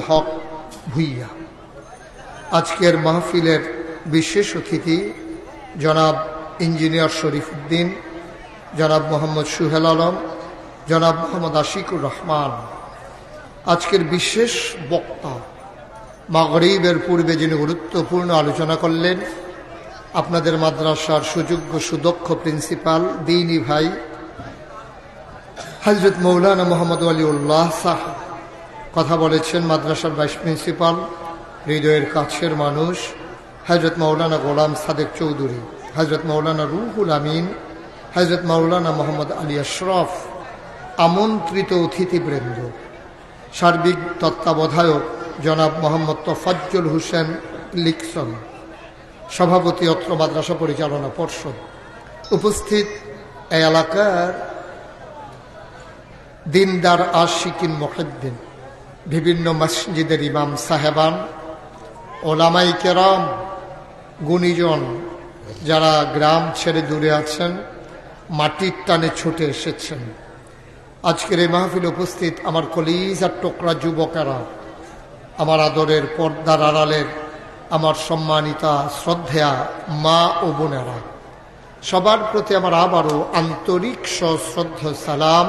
হক ভুইয়া। আজকের মাহফিলের বিশেষ অতিথি জনাব ইঞ্জিনিয়ার শরীফ উদ্দিন, জনাব মোহাম্মদ সুহেল আলম, জনাব মোহাম্মদ আশিকুর রহমান। আজকের বিশেষ বক্তা মাগরিবের পূর্বে যিনি গুরুত্বপূর্ণ আলোচনা করলেন, আপনাদের মাদ্রাসার সুযোগ্য সুদক্ষ প্রিন্সিপাল দ্বীনী ভাই হযরত মৌলানা মোহাম্মদ ওয়ালিউল্লাহ সাহেব। কথা বলেছেন মাদ্রাসার ভাইস প্রিন্সিপাল, হৃদয়ের কাছের মানুষ হযরত মৌলানা গোলাম সাদেক চৌধুরী, হযরত মৌলানা রুহুল আমিন, হযরত মৌলানা মোহাম্মদ আলী আশরাফ, আমন্ত্রিত অতিথিবৃন্দ, সার্বিক তত্ত্বাবধায়ক জনাব মোহাম্মদ তোফাজ্জল হোসেন লিকসন, সভাপতি অত্র মাদ্রাসা পরিচালনা পর্ষদ, উপস্থিত এই এলাকার দিনদার আশিকিন মুহিদ্দিন, বিভিন্ন মসজিদের ইমাম সাহেবান, ওলামাই কেরাম, গুণীজন, যারা গ্রাম ছেড়ে দূরে আছেন, মাটির টানে ছুটে এসেছেন। আজকের এই মাহফিলে উপস্থিত আমার কলিজার টুকরা যুবকেরা, আমার আদরের পর্দার আড়ালের আমার সম্মানিতা শ্রদ্ধেয়া মা ও বোনেরা, সবার প্রতি আমার আবারও আন্তরিক সশ্রদ্ধ সালাম।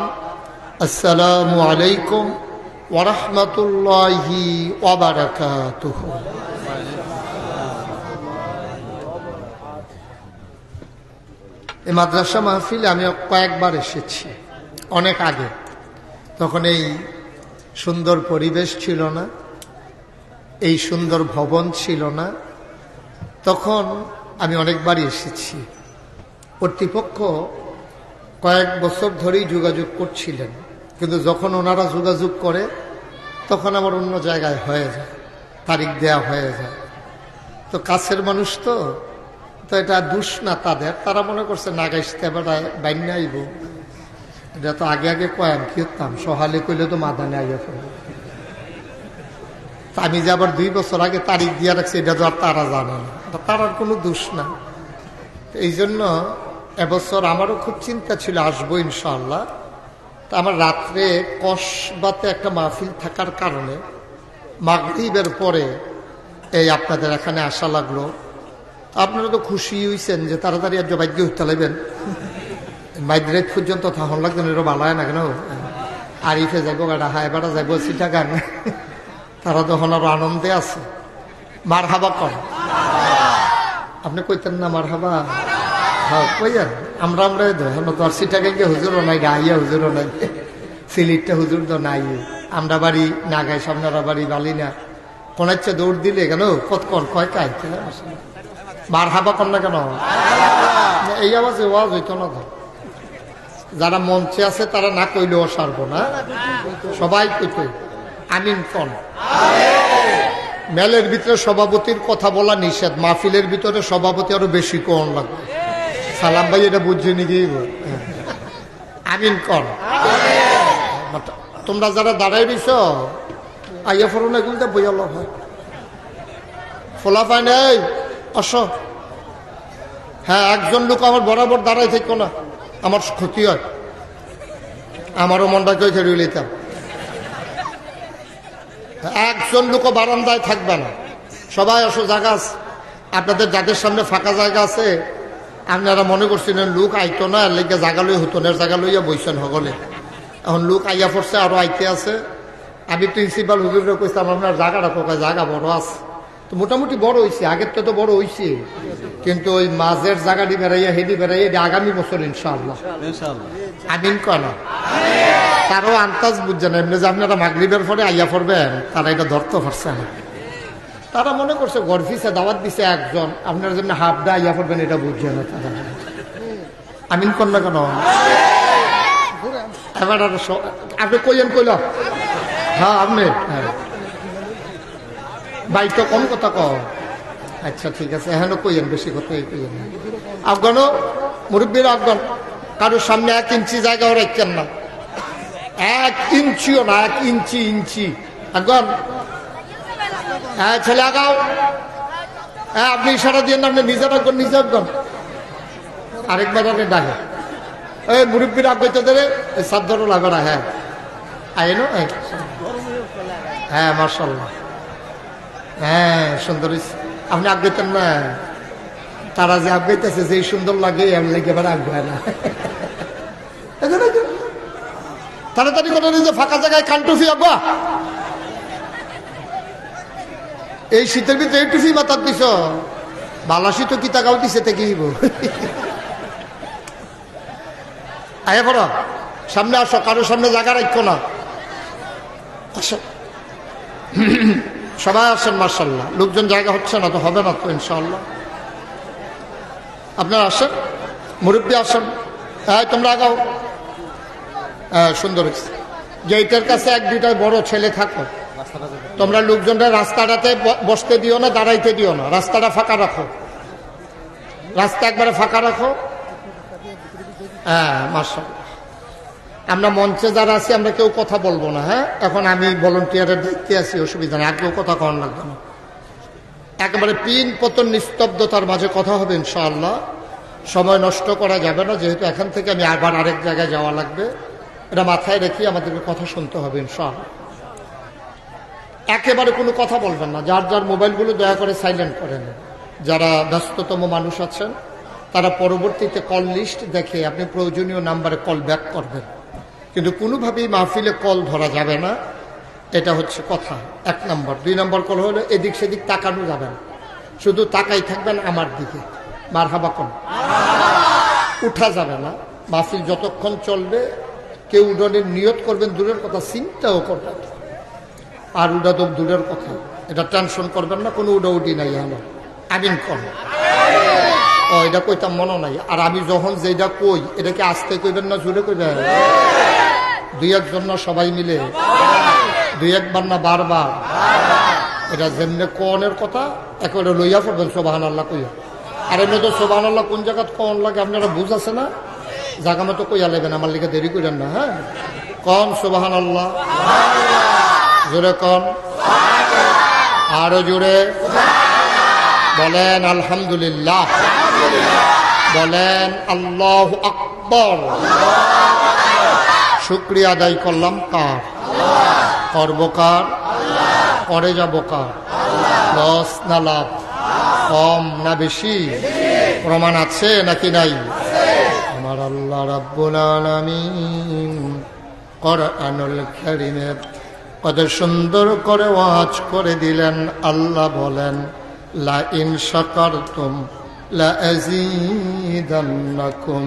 আসসালামু আলাইকুম ওয়া রাহমাতুল্লাহি ওয়া বারাকাতুহু। এই মাদ্রাসা মাহফিলে আমি কয়েকবার এসেছি, অনেক আগে। তখন এই সুন্দর পরিবেশ ছিল না, এই সুন্দর ভবন ছিল না। তখন আমি অনেকবারই এসেছি। কর্তৃপক্ষ কয়েক বছর ধরেই যোগাযোগ করছিলেন, কিন্তু যখন ওনারা যোগাযোগ করে তখন আমার অন্য জায়গায় হয়ে যায়, তারিখ দেয়া হয়ে যায়। তো কাছের মানুষ তো এটা দোষ না তাদের, তারা মনে করছে নাগাইতে বেড়ায় বাইন্যা আইব, এটা তো আগে আগে কয়াম কি হতাম, সহালে কইলে তো মাদানে আইয়া ফেলব। আমি যে আবার 2 বছর আগে তারিখ দিয়ে রাখছি, এটা তো আর তারা জানে না, তারার কোনো দোষ না। এই জন্য এবছর আমারও খুব চিন্তা ছিল আসবো ইনশাআল্লাহ। তা আমার রাত্রে কসবাতে একটা মাহফিল থাকার কারণে মাগরিবের পরে এই আপনাদের এখানে আসা লাগলো। আপনারা তো খুশি হয়েছেন যে তাড়াতাড়ি আর জবাইকে হইতে লাগবেন, মাইগ্রেট পর্যন্ত থাহন লাগবেন, এটা বালায় না কেন আরিফে যাইব গাড়া, হায় বাড়া যাইব চিটাগাং, তারা তখন আরো আনন্দে আছে। মার হাবা কর, আপনি কইতেন না মার হাবা? হ্যাঁ কইয়েন, আমরা তো আর চিটাগাঙ্গে হুজুরও নাই, গাইয়া হুজুরও নাই, সিলিটটা হুজুর তো নাই। আমরা বাড়ি নাগাই, সামনারা বাড়ি বালি না, কোন ইচ্ছে দৌড় দিলে কেন কত কর কয় কাইতে মার হাবা কর না কেন? এই আওয়াজে ওয়াজ হইতো না। যারা মঞ্চে আছে তারা না কইলেও সারবো না, সবাই কইতে আমিন কন। মেলের ভিতরে সভাপতির কথা বলা নিষেধ, মাহফিলের ভিতরে সভাপতি আরো বেশি কোন লাগবে। সালাম ভাই এটা বুঝে নিয়ে আমিন কন। তোমরা যারা দাঁড়াই দিছ আইয়া ফোরো না, এগুলো বইয়া লভ হয় ফোলা পায় নাই অস। হ্যাঁ, একজন লোক আমার বরাবর দাঁড়াই থাকো না, আমার ক্ষতি হয়, আমারও মনটা কেউ ছেড়ে লইতাম। একজন লোক বারান্দায় থাকবে না, সবাই আসো, জায়গা আছে আপনাদের, যাদের সামনে ফাঁকা জায়গা আছে। আপনারা মনে করছিলেন লোক আইতো না, লেগে জায়গা লই হতো না, জায়গা লইয়া বইছেন সকলে। এখন লোক আইয়া পড়ছে, আরো আইতে আছে। আমি প্রিন্সিপাল হুজুরে কইতাম আপনার জায়গাটা কোথায়, জায়গা বড় আছে তো, মোটামুটি বড় হয়েছে, আগের তো বড় হয়েছে, কিন্তু ওই মাঝের জায়গাটি বেড়াইয়া হেডি বেড়াইয়া এটা আগামী বছর ইনশাআল্লাহ। আমিন কনা। তারও আন্তাজ বুঝছে না, এমনি যে আপনারা মাগরিবের পরে আইয়া পড়বেন, তারা এটা ধরতে পারছে না। তারা মনে করছে গরফিসে দাওয়াত দিছে একজন, আপনার জন্য হাফ দা আইয়া পড়বেন, এটা বুঝছে না তারা। আমিন কন্যা কেন? এবার আপনি কইলেন কইল, হ্যাঁ আপনি, হ্যাঁ ভাই তো কম কথা কম। আচ্ছা ঠিক আছে, এখন কইয়েন, বেশি কথা কইয়েন। আফগানও মুরব্বীর আফগান কারোর সামনে 1 ইঞ্চি জায়গাও রাখছেন না, 1 ইঞ্চিও না, 1 ইঞ্চি ইঞ্চি আফগান। হ্যাঁ ছেলে আগাও, হ্যাঁ আপনি ইশারা দিয়ে না, আপনি নিজে রাখবেন, নিজে আফগান। আরেকবার আপনি ডাকে, এই মুরব্বীর আগাইতে দেবে সাধ্যরও লাগা। হ্যাঁ আইনো হ্যাঁ মাশাআল্লাহ, হ্যাঁ সুন্দর হয়েছে। আপনি আগাইতেন না, তারা যে আগাইতেছে যে সুন্দর লাগে আমি লেগে এবার আগায় না। তাড়াতাড়ি করে যে ফাঁকা জায়গায় কানটুফি আগুয়া, এই শীতের ভিতরে এই টুফি মাথার দিছ, বালাসি তো কি তাকাও দিছে থেকে আয়া পড়, সামনে আসো, কারোর সামনে জায়গা রাখো না, আসো সবাই আসেন। মার্শাল্লাহ, লোকজন জায়গা হচ্ছে না তো হবে না তো ইনশাআল্লাহ। আপনারা আসেন, মুরব্বী আসেন, হ্যাঁ তোমরা আগাও। হ্যাঁ সুন্দর হয়েছে। গেটের কাছে এক দুইটা বড় ছেলে থাকো, তোমরা লোকজনরা রাস্তাটাতে বসতে দিও না, দাঁড়াইতে দিও না, রাস্তাটা ফাঁকা রাখো, রাস্তা একবারে ফাঁকা রাখো। হ্যাঁ মাশাআল্লাহ। আমরা মঞ্চে যারা আছি আমরা কেউ কথা বলবো না, হ্যাঁ এখন আমি ভলান্টিয়ারের দায়িত্বে আছি, অসুবিধা নেই, আর কেউ কথা কন লাগবে না, একেবারে পিন পতন নিস্তব্ধতার মাঝে কথা হবে ইনশাআল্লাহ। সময় নষ্ট করা যাবে না, যেহেতু এখান থেকে আমি আবার আরেক জায়গায় যাওয়া লাগবে, এটা মাথায় রেখে আমাদেরকে কথা শুনতে হবে ইনশাআল্লাহ। একেবারে কোনো কথা বলবেন না, যার যার মোবাইলগুলো দয়া করে সাইলেন্ট করেন। যারা ব্যস্ততম মানুষ আছেন তারা পরবর্তীতে কল লিস্ট দেখে আপনি প্রয়োজনীয় নাম্বারে কল ব্যাক করবেন, কিন্তু কোনোভাবেই মাহফিলে কল ধরা যাবে না, এটা হচ্ছে কথা। 1 নম্বর। 2 নম্বর কল হলো এদিক সেদিক তাকানো যাবে না, শুধু তাকাই থাকবেন আমার দিকে, মারহাবা কোন উঠা যাবে না। মাহফিল যতক্ষণ চলবে কেউ উডনের নিয়ত করবেন দূরের কথা, চিন্তাও করবেন, আর উডা তো দূরের কথা, এটা টেনশন করবেন না, কোনো উডাউডি নাই। হলো আমিন কর, ও এটা কইতাম মনে নাই। আর আমি যখন যেটা কই এটাকে আস্তে কইবেন না জোরে কইবেন? 2-1 জন না সবাই মিলে, 2-1 বার না বারবার, এটা যেমনি কনের কথা একেবারে লইয়া পড়বেন সুবহানাল্লাহ কইয়া। আর এমনি তো সুবহানাল্লাহ কোন জায়গা কন লাগে আপনারা বুঝ আছে না, জায়গা মতো কইয়া লেবেন, আমার লিখে দেরি করেন না। হ্যাঁ কন সুবহানাল্লাহ, জোরে কন, আরো জোরে বলেন আলহামদুলিল্লাহ, বলেন আল্লাহু আকবার। শুকরিয়া আদায় করলাম কার? করব কার? করে যাব কার? লস না লাভ? কম না বেশি? প্রমাণ আছে নাকি নাই? আমার আল্লাহ রাব্বুল আলামিন কোরআনুল কারীমে কত সুন্দর করে ওয়াজ করে দিলেন। আল্লাহ বলেন লা ইন শাকারতুম লা আযীদান্নাকুম।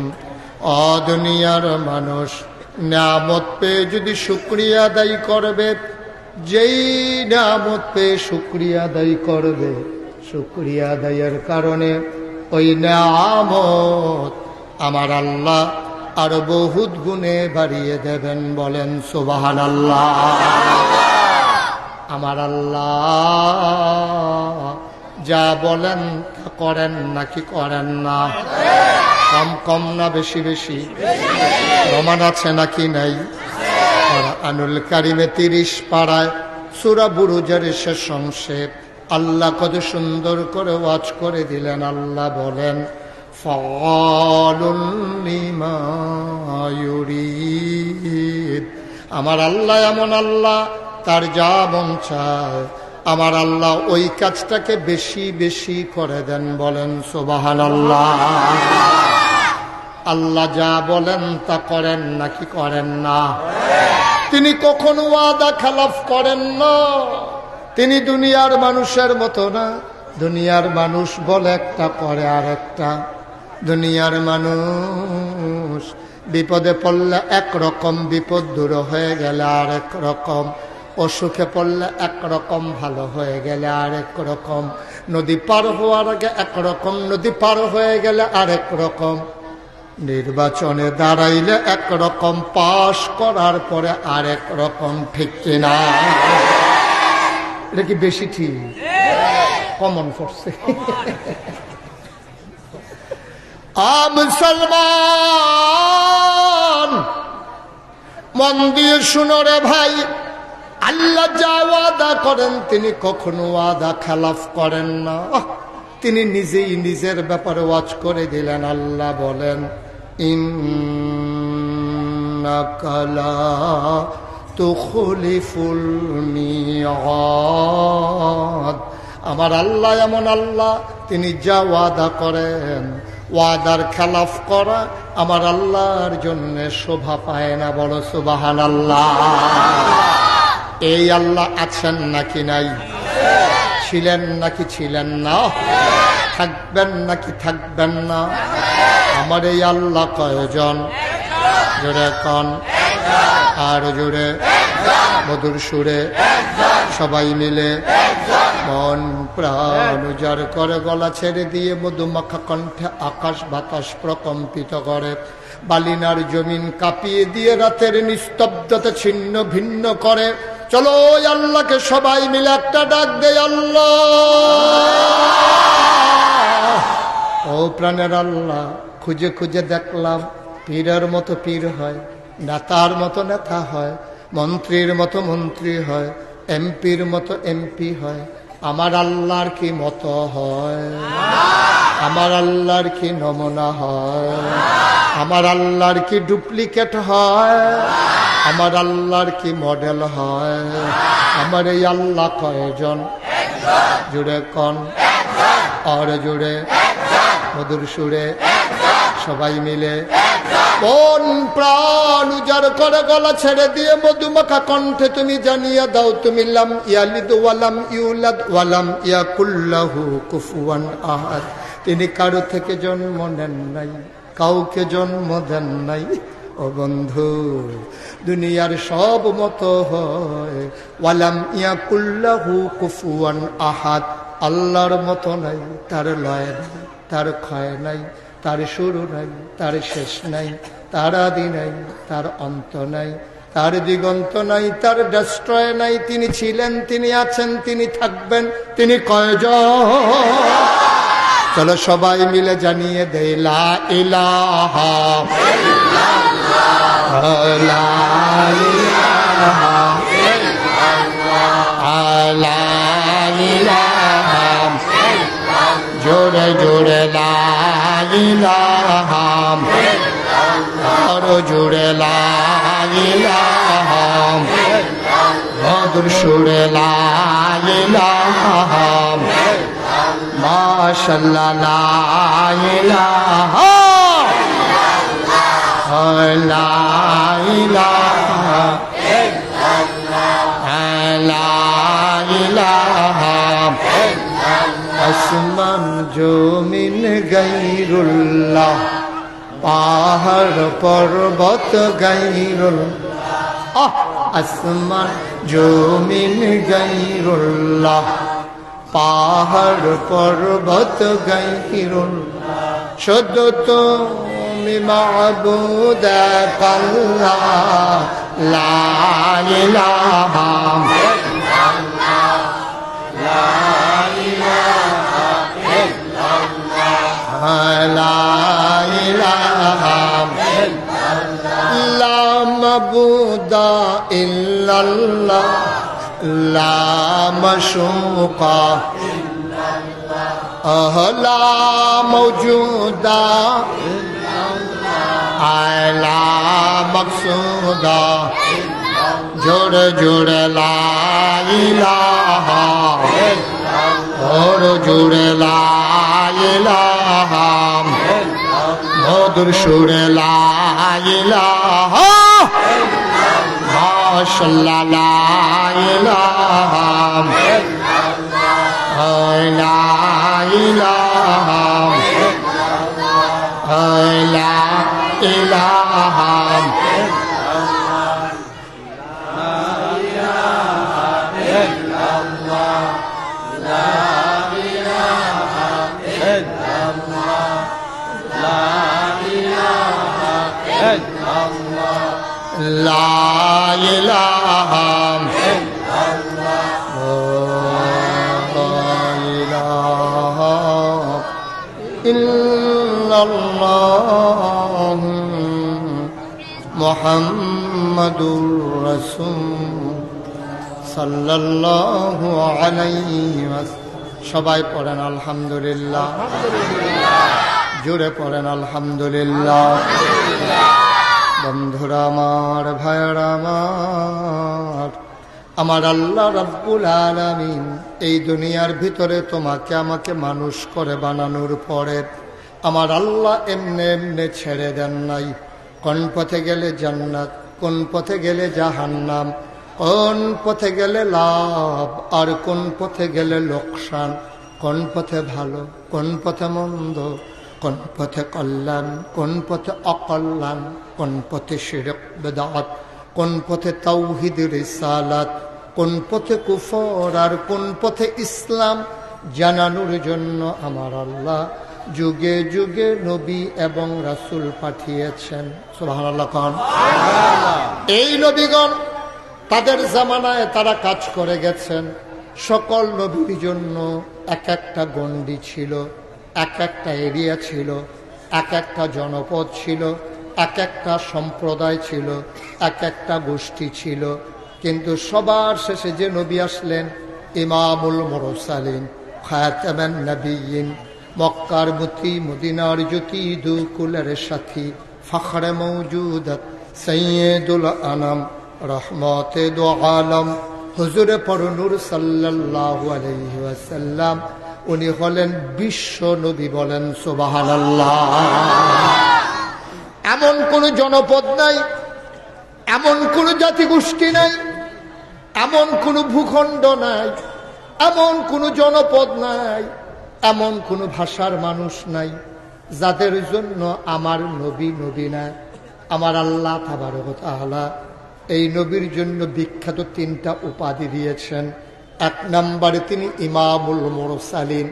ও দুনিয়ার মানুষ, নিয়ামত পেয়ে যদি শুকরিয়া আদায় করবে, যেই নিয়ামত পেয়ে শুকরিয়া আদায় করবে, শুকরিয়া আদায়ের কারণে ওই নিয়ামত আমার আল্লাহ আরো বহুত গুণে বাড়িয়ে দেবেন। বলেন সুবহানাল্লাহ। আমার আল্লাহ যা বলেন তা করেন নাকি করেন না? কম কম না বেশি বেশি? প্রমাণ আছে নাকি নাই? কোরআনুল কারীমে 30 পারায় সূরা বুরুজের শেষ অংশে আল্লাহ কত সুন্দর করে ওয়াজ করে দিলেন। আল্লাহ বলেন ফাআলুল লিমা ইউরিদ। আমার আল্লাহ এমন আল্লাহ, তার যা মন চায় আমার আল্লাহ ওই কাজটাকে বেশি বেশি করে দেন। বলেন সুবহানাল্লাহ। আল্লাহ যা বলেন তা করেন নাকি করেন না? তিনি কখনো ওয়াদা খেলাফ করেন না। তিনি দুনিয়ার মানুষের মতো না। দুনিয়ার মানুষ বলে একটা করে আর একটা। দুনিয়ার মানুষ বিপদে পড়লে একরকম, বিপদ দূর হয়ে গেলে আরেক রকম, অসুখে পড়লে একরকম, ভালো হয়ে গেলে আরেক রকম, নদী পার হওয়ার আগে একরকম, নদী পার হয়ে গেলে আরেক রকম, নির্বাচনে দাঁড়াইলে একরকম, পাশ করার পরে আরেক রকম। ঠিক কিনা? এটা কি বেশি ঠিক? কমন পড়ছে। মুসলমান মন দিয়ে শুনো রে ভাই, আল্লাহ যা ওয়াদা করেন তিনি কখনো ওয়াদা খেলাফ করেন না। তিনি নিজেই নিজের ব্যাপারে ওয়াজ করে দিলেন। আল্লাহ বলেন ইন্নাকা লা তুখলিফুল মিআদ। আমার আল্লাহ এমন আল্লাহ, তিনি যা ওয়াদা করেন, ওয়াদার খেলাফ করা আমার আল্লাহর জন্য শোভা পায় না। বড় সুবহানাল্লাহ। এই আল্লাহ আছেন নাকি নাই? ছিলেন নাকি ছিলেন না? থাকবেন নাকি থাকবেন না? আমার এই আল্লাহ কয়জন? জোরে কন, আর জোরে, মধুর সুরে, সবাই মিলে মন প্রাণ উজাড় করে গলা ছেড়ে দিয়ে মধুমাখা কণ্ঠে আকাশ বাতাস প্রকম্পিত করে, বালিনার জমিন কাঁপিয়ে দিয়ে রাতের নিস্তব্ধতা ছিন্ন ভিন্ন করে। চলো ওই আল্লাহকে সবাই মিলে একটা ডাক দেয়, আল্লাহ। ও প্রাণের আল্লাহ, খুঁজে খুঁজে দেখলাম পীরের মতো পীর হয়, নেতার মতো নেতা হয়, মন্ত্রীর মতো মন্ত্রী হয়, এমপির মতো এমপি হয়। আমার আল্লাহর কি মতো হয়? আমার আল্লাহর কি নমুনা হয়? আমার আল্লাহর কি ডুপ্লিকেট হয়? আমার আল্লাহর কি মডেল হয়? আমার এই আল্লাহ কয়জন? জুড়ে কন, আর জুড়ে, মধুর সুরে, সবাই মিলে মন প্রাণ উজাড় করে গলা ছেড়ে দিয়ে মধুমাখা কণ্ঠে তুমি জানিয়ে দাও, তুমি লাম ইয়ালিদ ওয়ালাম ইউলাদ ওয়ালাম ইয়াকুল্লাহু কুফুয়ান আহাদ। তিনি কারো থেকে জন্ম নেন নাই, কাউকে জন্ম দেন নাই। ও বন্ধু, দুনিয়ার সব মতো হয়, ওয়ালাম ইয়াকুল্লাহু কুফুয়ান আহাদ। আল্লাহর মতো নাই, তার লয় নাই, তার ক্ষয় নাই, তার শুরু নাই, তার শেষ নাই, তার আদি নাই, তার অন্ত নাই, তার দিগন্ত নাই, তার ডেস্ট্রয় নাই। তিনি ছিলেন, তিনি আছেন, তিনি থাকবেন। তিনি কয়জন? চলো সবাই মিলে জানিয়ে দেই, লা ইলাহা ইল্লাল্লাহ, লা ইলাহা ইল্লাল্লাহ, লা ইলাহা ইল্লাল্লাহ, জোরে জোরে লা ইলাহা ইল্লাল্লাহ, আরো জোরে লা ইলাহা ইল্লাল্লাহ, মধুর সুরে লা ইলাহা ইল্লাল্লাহ, মাশাআল্লাহ লা ইলাহা ইল্লাল্লাহ, লা ইলাহা ইল্লাল্লাহ, লা ইলাহা ইল্লাল্লাহ। আসমান জমিন গায়রুল্লাহ, পাহাড় পর্বত গায়রুল্লাহ। আসমান জমিন গায়রুল্লাহ, পাহাড় পর্বত গায়রুল্লাহ। শুধু তুমি মাবুদ আল্লাহ, লা ইলাহা ইল্লাল্লাহ, লা ইলাহা ইল্লাল্লাহ, লা ইলাহা ইল্লাল্লাহ, লা মাবুদা ইল্লাল্লাহ, লা মাশুকা ইল্লাল্লাহ, লা মাওজুদা ইল্লাল্লাহ, লা মাকসুদা ইল্লাল্লাহ। জোরে জোরে লা ইলাহা ইল্লাল্লাহ, ওর জোরে লা ইলাহা ইল্লাল্লাহ, মধুর সুরে লা ইলাহা ইল্লাল্লাহ, মাশাআল্লাহ লা ইলাহা ইল্লাল্লাহ, লা ইলাহা ইল্লাল্লাহ, লা ইলাহা লা ইলাহা ইল্লাল্লাহ, মুহাম্মাদুর রাসূল সাল্লাল্লাহু আলাইহি ওয়াসাল্লাম। সবাই পড়েন আলহামদুলিল্লাহ, জোরে পড়েন আলহামদুলিল্লাহ। বন্ধুরা আমার, ভাইয়েরা আমার, আমার আল্লাহ রাব্বুল আলামিন এই দুনিয়ার ভিতরে তোমাকে আমাকে মানুষ করে বানানোর পরে আমার আল্লাহ এমনে এমনে ছেড়ে দেন নাই। কোন পথে গেলে জান্নাত, কোন পথে গেলে জাহান্নাম, কোন পথে গেলে লাভ আর কোন পথে গেলে লোকসান, কোন পথে ভালো, কোন পথে মন্দ, কোন পথে কল্যাণ, কোন পথে অকল্যাণ, কোন পথে শিরক বিদআত, কোন পথে তাওহীদ রিসালাত, কোন পথে কুফর আর কোন পথে ইসলাম জানানোর জন্য আমার আল্লাহ যুগে যুগে নবী এবং রাসূল পাঠিয়েছেন। সুবহানাল্লাহ। কোন এই নবীগণ তাদের জামানায় তারা কাজ করে গেছেন। সকল নবীর জন্য এক একটা গণ্ডি ছিল, এক একটা এরিয়া ছিল, এক একটা জনপদ ছিল, এক একটা সম্প্রদায় ছিল, এক একটা গোষ্ঠী ছিল। কিন্তু সবার শেষে যে নবী আসলেন, ইমামুল মুরসালিন, খাতামান নবিয়্যিন, মক্কার মতি, মদিনার জ্যোতি, দুকুলের সাথী, ফখরে মওজুদাত, সাইয়্যিদুল আনাম, রহমতে দু আলম, হুজুরে পরনূর সাল্লাল্লাহু আলাইহি ওয়াসাল্লাম। উনি হলেন বিশ্ব নবী। বলেন সুবহানাল্লাহ। এমন কোন জনপদ নাই, এমন কোন জাতিগোষ্ঠী নাই, এমন কোন ভূখণ্ড নাই, এমন কোন জনপদ নাই, এমন কোন ভাষার মানুষ নাই যাদের জন্য আমার নবী নবী না। আমার আল্লাহ তাবারক ওয়া তাআলা এই নবীর জন্য বিখ্যাত 3টা উপাধি দিয়েছেন। 1 নম্বরে তিনি ইমামুল মুরসালিন,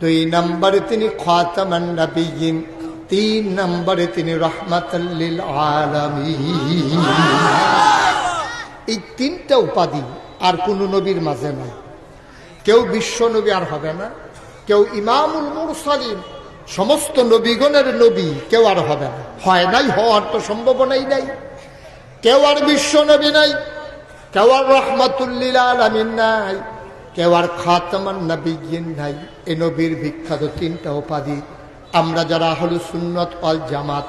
2 নম্বরে তিনি খাতামান নবিয়্যিন, 3 নম্বরে তিনি রাহমাতাল লিল আলামিন। এই 3টা উপাধি আর কোন নবীর মাঝে নাই। কেউ বিশ্ব নবী আর হবে না, কেউ ইমামুল মুরসালিন, সমস্ত নবীগণের নবী কেউ আর হবে না, হয় নাই, হওয়ার তো সম্ভাবনাই নাই। কেউ আর বিশ্ব নবী নাই, কেউ আর রাহমাতুল লিল আলামিন নাই, কেউ আর খাতামান নবিয়্যিন নাই। এই নবীর বিখ্যাত 3টা উপাধি। আমরা যারা আহলুস সুন্নাত ওয়াল জামাত,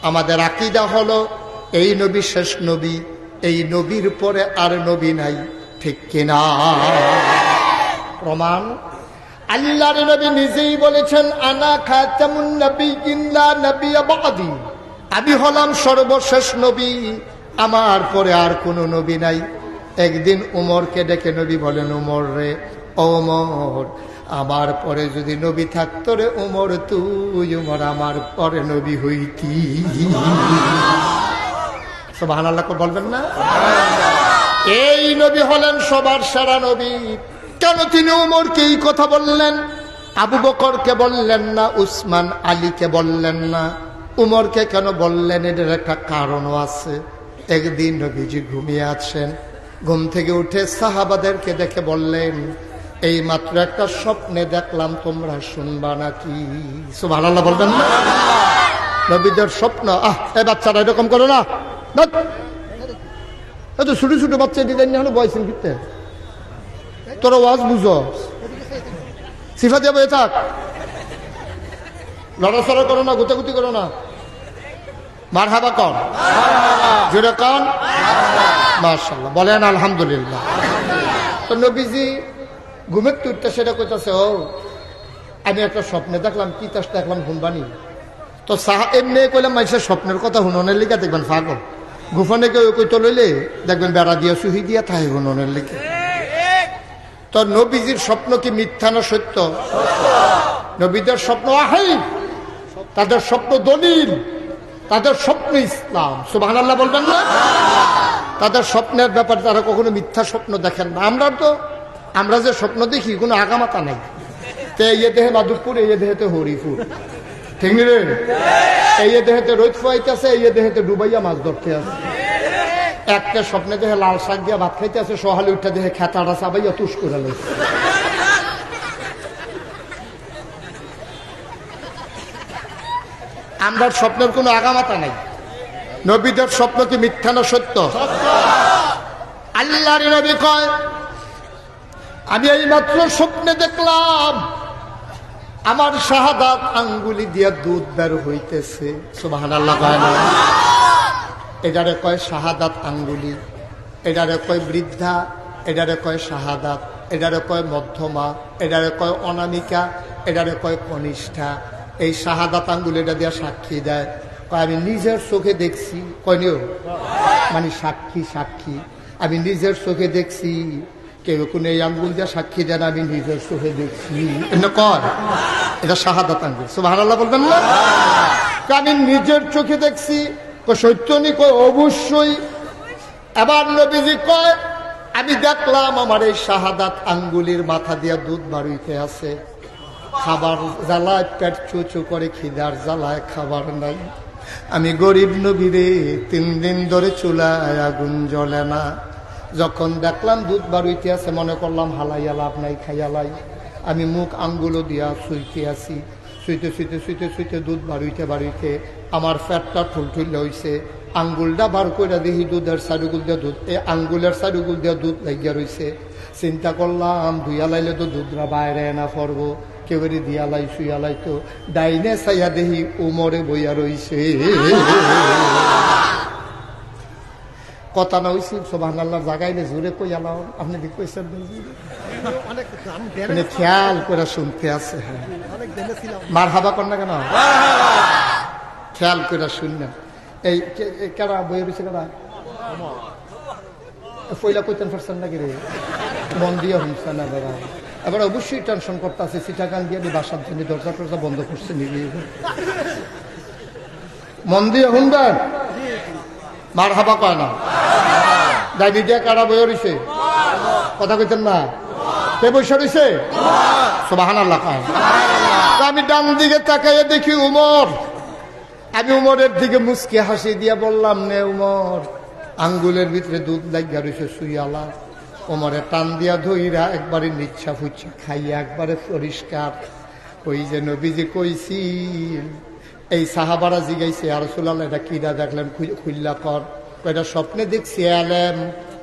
আমাদের আকীদা হলো এই নবী শেষ নবী, এই নবীর পরে আর নবী নাই। ঠিক কিনা? প্রমাণ আল্লাহর নবী নিজেই বলেছেন, আনা খাতামুন নবিয়্যিন লা নবিয়্যা বা'দি, আমি হলাম সর্বশেষ নবী, আমার পরে আর কোনো নবী নাই। একদিন উমরকে ডেকে নবী বলেন, উমর রে, ওমর, আমার পরে যদি নবী থাকতো রে উমর, তুই উমর আমার পরে নবী হইতি। সুবহানাল্লাহ বলবেন না? এই নবী হলেন সবার সেরা নবী। কেন তিনি উমরকে এই কথা বললেন? আবু বকরকে বললেন না, উসমান আলীকে বললেন না, উমরকে কেন বললেন? এটার একটা কারণও আছে। একদিন নবীজি ঘুমিয়ে আছেন, ঘুম থেকে উঠে সাহাবাদেরকে দেখে বললেন, এই মাত্র একটা স্বপ্নে দেখলাম, তোমরা শুনবা নাকি? সুবহানাল্লাহ বলবেন না? নবীদের স্বপ্ন। এই বাচ্চারা এরকম করো না, এত ছোট ছোট বাচ্চা দিলেন না হলো বয়সের ভিত্তে, তোরা ওয়াজ বুঝো, সিফা দিয়ে বয়ে থাক, লড়াচড়া করো না, গুতাগুতি করো না। মারহাবা কন, জোরে কন মাশাআল্লাহ, বলেন আলহামদুলিল্লাহ। তো নবীজি ঘুমের তুরতে সেটা কইতাছে, ও আমি একটা স্বপ্নে দেখলাম, কি তাস দেখলাম, ঘুমবানি। তো এমনি কইলাম, মানুষের স্বপ্নের কথা হুননের লিখা দেখবেন পাগল, গোপনে কেউ কইতে লইলে দেখবেন বেড়া দিয়া সুহি দিয়া থাকে হুননের লিখে। তো নবীজির স্বপ্ন কি মিথ্যা না সত্য? নবীদের স্বপ্ন আহাই, তাদের স্বপ্ন দলিল, তাদের স্বপ্ন ইসলাম। সুবহানাল্লাহ বলবেন না? তাদের স্বপ্নের ব্যাপারে তারা কখনো মিথ্যা স্বপ্ন দেখেন না। আমরা যে স্বপ্ন দেখি কোনো আগামাতা নাই। এই দেহে মাধবপুর, এই দেহেতে হরিপুর, ঠিক রে? এই দেহেতে রোদ ফুয়াইতেছে, এই দেহেতে ডুবাইয়া মাছ ধরতে আছে। একটা স্বপ্নে দেহে লাল শাক দিয়া ভাত খাইতে আছে, সহালে উঠে দেহে খেতাটা চাবাইয়া তুষ করে লইছে। আমরা স্বপ্নের কোনো আগামাতা নাই। নবীদের স্বপ্ন কি মিথ্যা না সত্য? আল্লাহর নবী কয়, আমি এই মাত্র স্বপ্নে দেখলাম আমার শাহাদাত আঙ্গুলি দিয়া দুধ বের হইতেছে। সুবহানাল্লাহ কয় না? এটারে কয় শাহাদাত আঙ্গুলি, এটারে কয় বৃদ্ধা, এটারে কয় শাহাদাত, এটারে কয় মধ্যমা, এটারে কয় অনামিকা, এটারে কয় কনিষ্ঠা। এই শাহাদাত আঙ্গুল এটা দিয়ে সাক্ষী দেয়, কয় আমি নিজের চোখে দেখছি, কয়নিও মানে সাক্ষী সাক্ষী, আমি নিজের চোখে দেখছি। কেউ কোনো এই আঙ্গুল দিয়ে সাক্ষী দেন আমি নিজের চোখে দেখছি, এটা কর, এটা শাহাদাত আঙ্গুল। সুবহানাল্লাহ বলবেন না? আমি নিজের চোখে দেখছি, সত্যনি কয় অবশ্যই। এবার নবীজি কয় আমি দেখলাম আমার এই শাহাদাত আঙ্গুলির মাথা দিয়ে দুধ বাড়িতে আছে, খাবার জ্বালায় পেট চুচু করে, খিদার জ্বালায় খাবার নাই। আমি গরিব নবীরে 3 দিন ধরে চুলায় আগুন জ্বলে না। যখন দেখলাম দুধ বাড়িতে আছে মনে করলাম হালাইয়া লাভ নাই, খাইয়ালাই। আমি মুখ আঙ্গুলো দিয়া শুইতে আছি, শুইতে শুইতে শুইতে শুইতে দুধ বাড়িতে আমার পেটটা ঠুলঠুল হয়েছে। আঙ্গুলটা বার করে দেখি দুধের সারুগুল দিয়ে দুধ, এই আঙ্গুলের সারুগুল দিয়ে দুধ লাগিয়া রয়েছে। চিন্তা করলাম ধুইয়া লাইলে তো দুধরা বাইরে না পড়বো, কেউরি দিয়ালাই শুয়ালাই। তো ডাইনে চাইয়া দেখি উমরে বইয়া রইছে। কথা না হয়েছি সুবহানাল্লাহ জাগাইলে জোরে কইয়ালাম, আপনি কি কইছেন খেয়াল করে শুনতে আছে। মার হাবা কর না কেন, খেয়াল করে শুনলেন। এই কেরা বইয়া রয়েছে, কেনা পয়লা কইতেন পারছেন নাকি রে, মন দিয়ে শুনছে না বেড়া। এবার অবশ্যই টেনশন করতে আছে, সিটাগান দিয়ে বাসার জন্য দরজা টরজা বন্ধ করছে নিবি। মন দিয়ে শুনবেন, মার হাবা কয় না। ডাইনি দিয়ে কারা বইয়া রয়েছে, কথা কইতেন না, কে বসে রয়েছে? সুবহানাল্লাহ কয়। আমি ডান দিকে তাকাইয়ে দেখি উমর। আমি উমরের দিকে মুচকি হাসি দিয়া বললাম, নে উমর, আঙ্গুলের ভিতরে দুধ লাগিয়া রয়েছে, শুইয়ালা। উমরে টান দিয়া ধইরা একবারে নিচ্ছা ফুচ্ছা খাইয়া একবারে পরিষ্কার। ওই যে নবীজি কইছি, এই সাহাবারা জিগাইছে ইয়া রাসূলুল্লাহ এটা কিরা দেখলেন, খুল্লা কর। এটা স্বপ্নে দেখছি এলেম,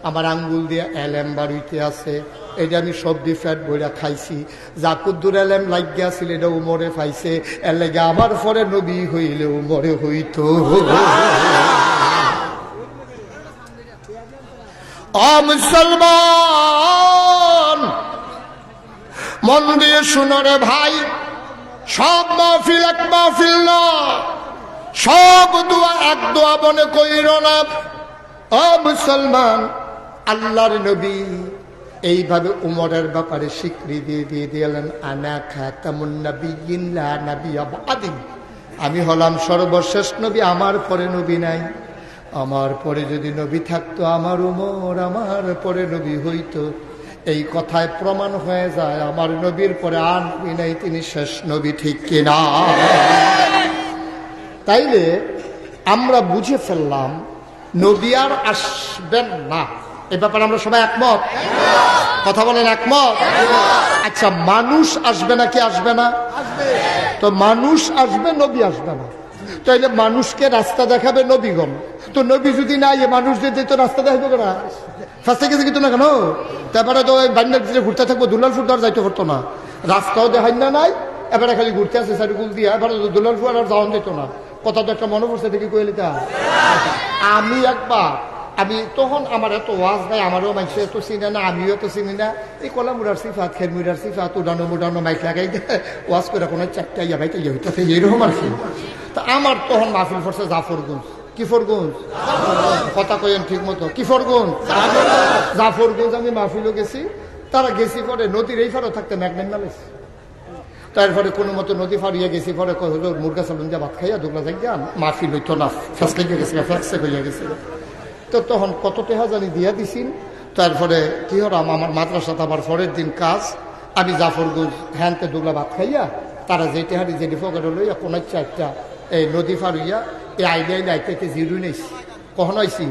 আমার আঙ্গুল দিয়ে এলেম বাড়িতে আছে, এটা আমি সবজি ফ্যাট বইরা খাইছি। জাকুদ্দুর এলেম লাগিয়া ছিল, এটা উমরে পাইছে, এর লাগে আমার পরে নবী হইলে উমরে হইতো। মুসলমান মন দিয়ে শুনো রে ভাই, সব মাহফিল এক মাহফিল না, সব দোয়া এক দোয়া মনে কইর না। ও মুসলমান, আল্লাহর নবী এইভাবে উমরের ব্যাপারে স্বীকৃতি দিয়ে দিলেন, আনা খাতামুন নাবিয়্যিন লা নাবিয়্যা বা'দি, আমি হলাম সর্বশেষ নবী, আমার পরে নবী নাই। আমার পরে যদি নবী থাকতো আমার উমর আমার পরে নবী হইতো। এই কথায় প্রমাণ হয়ে যায় আমার নবীর পরে আর নবী নাই, তিনি শেষ নবী, ঠিক কিনা? তাইলে আমরা বুঝে ফেললাম নবী আর আসবেন না, এ ব্যাপারে আমরা সবাই একমত। কথা বলেন একমত? আচ্ছা, মানুষ আসবে নাকি আসবে না? তো মানুষ আসবে, নবী আসবে না। তাইলে মানুষকে রাস্তা দেখাবে নবীগণ। তো নবী যদি নাই, মানুষ যদি তো রাস্তা দেখাবে না, রাস্তা গেছে কিন্তু না কেন? তারপরে তো বান্যার দিলে ঘুরতে থাকবো, দুলালপুর আর যাইতে পারতো না, রাস্তাও দেখাই না নাই, এবারে খালি ঘুরতে আসে সাইডগুল দিয়ে, এবারে দুলালপুর আর যাওয়া যেত না। কথা তো একটা মনে পড়ছে, দেখি কইলিটা আমি একবার, আমি তখন আমার এত ওয়াজ নাই, আমারও মানুষ এত চিনে না, আমিও এত চিনি না। এই কলা মুড়ার সিফাত, খের মুড়ার সিফাত, উডানো মুডানো মাইক লাগাই দেয়, ওয়াজ করে কোনো চারটা ইয়া ভাইটা ইয়ে হইতেছে, এইরকম আর কি। তা আমার তখন মাহফিল পড়ছে জাফরগঞ্জ। কিফরগঞ্জ? কথা কইন ঠিক মতো, কিফরগঞ্জ জাফরগঞ্জ। আমি মাহফিলও গেছি, তারা গেছি পরে নদীর এই ফারও থাকতে ম্যাগনেট নালেছে। তারপরে কোনো মতো নদী ফারিয়ে গেছি, পরে মুরগা চালুন দিয়ে ভাত খাইয়া দুগলা যাই যান, মাহফিল হইতো না, ফেসলে গেছে, ফ্যাক্সে হইয়া গেছিল। তো তখন কত টেহা জানি দিয়া দিছি। তারপরে কি হলাম, আমার মাদ্রাসাত আবার পরের দিন কাজ, আমি জাফরগঞ্জ হ্যানতে দুগলা ভাত খাইয়া, তারা যে টেহারি যে ফোকারে লইয়া কোন চারটা এই নদী ফারিয়া এই আইলে আইলে আইতে জিরুই নাইছি। কখন আইসি?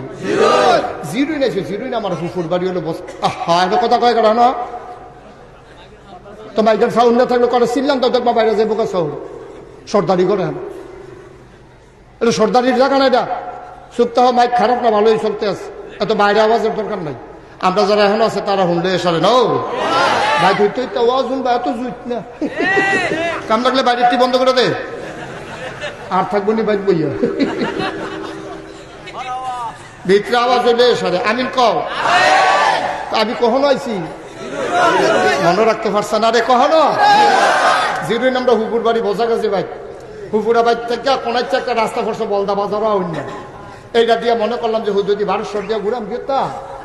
জিরুই নাইছি। জিরুই না আমার হুফুর বাড়ি হলো বস। হ্যাঁ, এটা কথা কয় কারণ তো মাইকের সাউন্ড না থাকলে করে চিনলাম তো দেখবা বাইরে যাবো কা সাউন্ড সর্দারি করে। এটা সর্দারির জায়গা না, এটা সপ্তাহ মাইক খারাপ না, ভালোই চলতে আছে, এত বাইরে আওয়াজের দরকার নাই। আমরা যারা এখন আছে তারা শুনলে এসে না ভাই ধরতে আওয়াজ শুনবা, এত জুইত না, কাম লাগলে বাইরেটি বন্ধ করে দে, আর থাকবো নি বাইক বইয়া। ভিতরে আওয়াজ হইলে সারে আমিন কও। আমি কখনো আইছি মনে রাখতে পারছে না রে কখনো। জিরুই আমরা হুপুর বাড়ি বোঝা গেছে ভাই, হুপুরা বাড়ি থেকে কোনার একটা রাস্তা পড়ছে বলদা বাজারও অন্য, এইটা দিয়ে মনে করলাম যে যদি 1200 দিয়ে ঘুরাম গিয়ে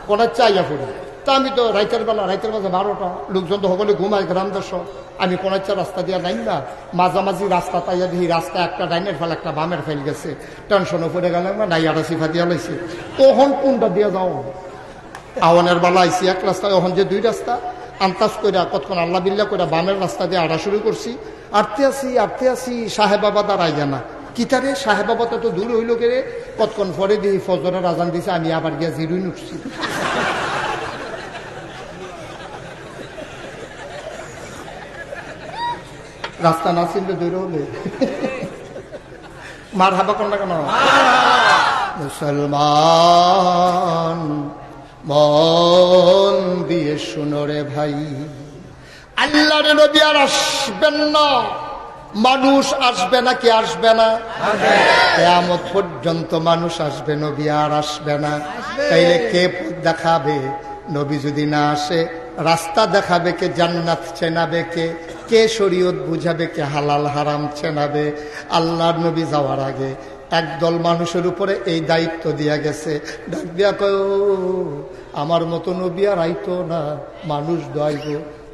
কোনার চাইয়া পড়ি। তা আমি তো রাইতের বেলা 12টা লোকজন তো সকলে ঘুমায় গ্রাম দেশ, আমি কোনার রাস্তা দিয়ে নাই না মাঝামাঝি রাস্তা তাইয়া দেখি রাস্তা একটা ডাইনের ফেল একটা বামের ফেল গেছে, টেনশনে পড়ে গেলাম না নাইয়াটা সিফা দিয়া লাইছে। তখন কোনটা দিয়ে যাও আওয়ানের বেলা আইসি এক রাস্তা, এখন যে 2 রাস্তা আন্তাজ কইরা কতক্ষণ আল্লাহ বিল্লাহ কইরা বামের রাস্তা দিয়ে আড়া শুরু করছি। আটতে আসি সাহেব বাবা দাঁড়াই জানা কিতারে সাহেব বাবা তো দূর হইল কেড়ে, কতক্ষণ পরে দিয়ে ফজরের আজান দিছে, আমি আবার গিয়া জিরুই উঠছি। রাস্তা না চিনলে দূরে হলে মার হাবা কোন না কেন। মুসলমান মন দিয়ে শুনো রে ভাই, আল্লাহর নবী আর আসবেন না, মানুষ আসবে না। কি আসবে না? কিয়ামত পর্যন্ত মানুষ আসবে, নবী আর আসবে না। তাইলে কে পথ দেখাবে? নবী যদি না আসে রাস্তা দেখাবে কে? জান্নাত চেনাবে কে? কে শরীয়ত বুঝাবে কে? হালাল হারাম চেনাবে? আল্লাহর নবী যাওয়ার আগে একদল মানুষের উপরে এই দায়িত্ব দিয়া গেছে। ডাক দিয়া কয় আমার মতো নবী আর আইতো না, মানুষ দোয়াইব।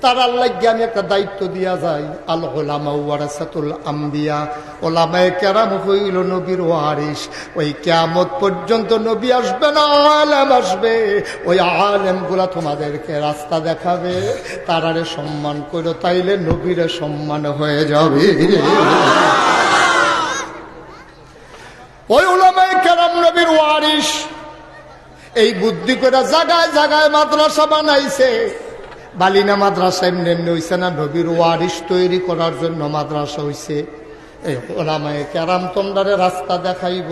তার আল্লাহ আমি একটা দায়িত্ব দিয়া যায়, আল উলামা ওয়ারাসাতুল আম্বিয়া, ওলামায়ে কেরাম হইল নবীর ওয়ারিস। ওই কিয়ামত পর্যন্ত নবী আসবে না, আলেম আসবে। ওই আলেম গুলা তোমাদেরকে রাস্তা দেখাবে, তারারে সম্মান করো, তাইলে নবীরে সম্মান হয়ে যাবে। ওই উলামায়ে কেরাম নবীর ওয়ারিস। এই বুদ্ধি করে জায়গায় জায়গায় মাদ্রাসা বানাইছে। বালিনা মাদ্রাসা এমনি এমনি হইছে না, নবীর ওয়ারিস তৈরি করার জন্য মাদ্রাসা হইছে। এই ওলামায়ে কেরাম তোমরারে রাস্তা দেখাইব,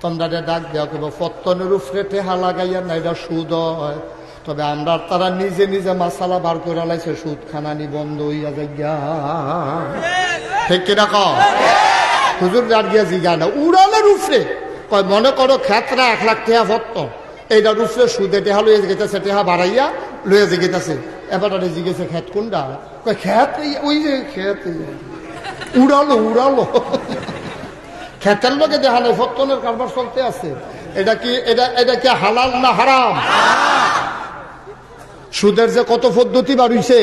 তোমরারে ডাক দেওয়া করব। ফত্তনের উপরে টেহা লাগাইয়া না, এটা সুদ হয়। তবে আমরা তারা নিজে নিজে মাসালা বার করে লাইছে, সুদ খানানি বন্ধ হইয়া যাইয়া। ঠিক কিনা কও? হুজুর যার গিয়া জিগা না উড়ালের উপরে কয়, মনে করো ক্ষেত্রা 1 লাখ টাকা ফত্ত, এইটার উপরে সুদে টেহা লইয়া যেতেছে, টেহা বাড়াইয়া লইয়া যেতেছে। এবার জিগেছে খেত কোনটা? কয় খেত ওই যে খেত। উড়ালো খেতের লোকে দেখা নাই, ফত্তনের কারবার চলতে আছে। এটা কি এটা কি হালাল না হারাম? সুদের যে কত পদ্ধতি বাড়িছে,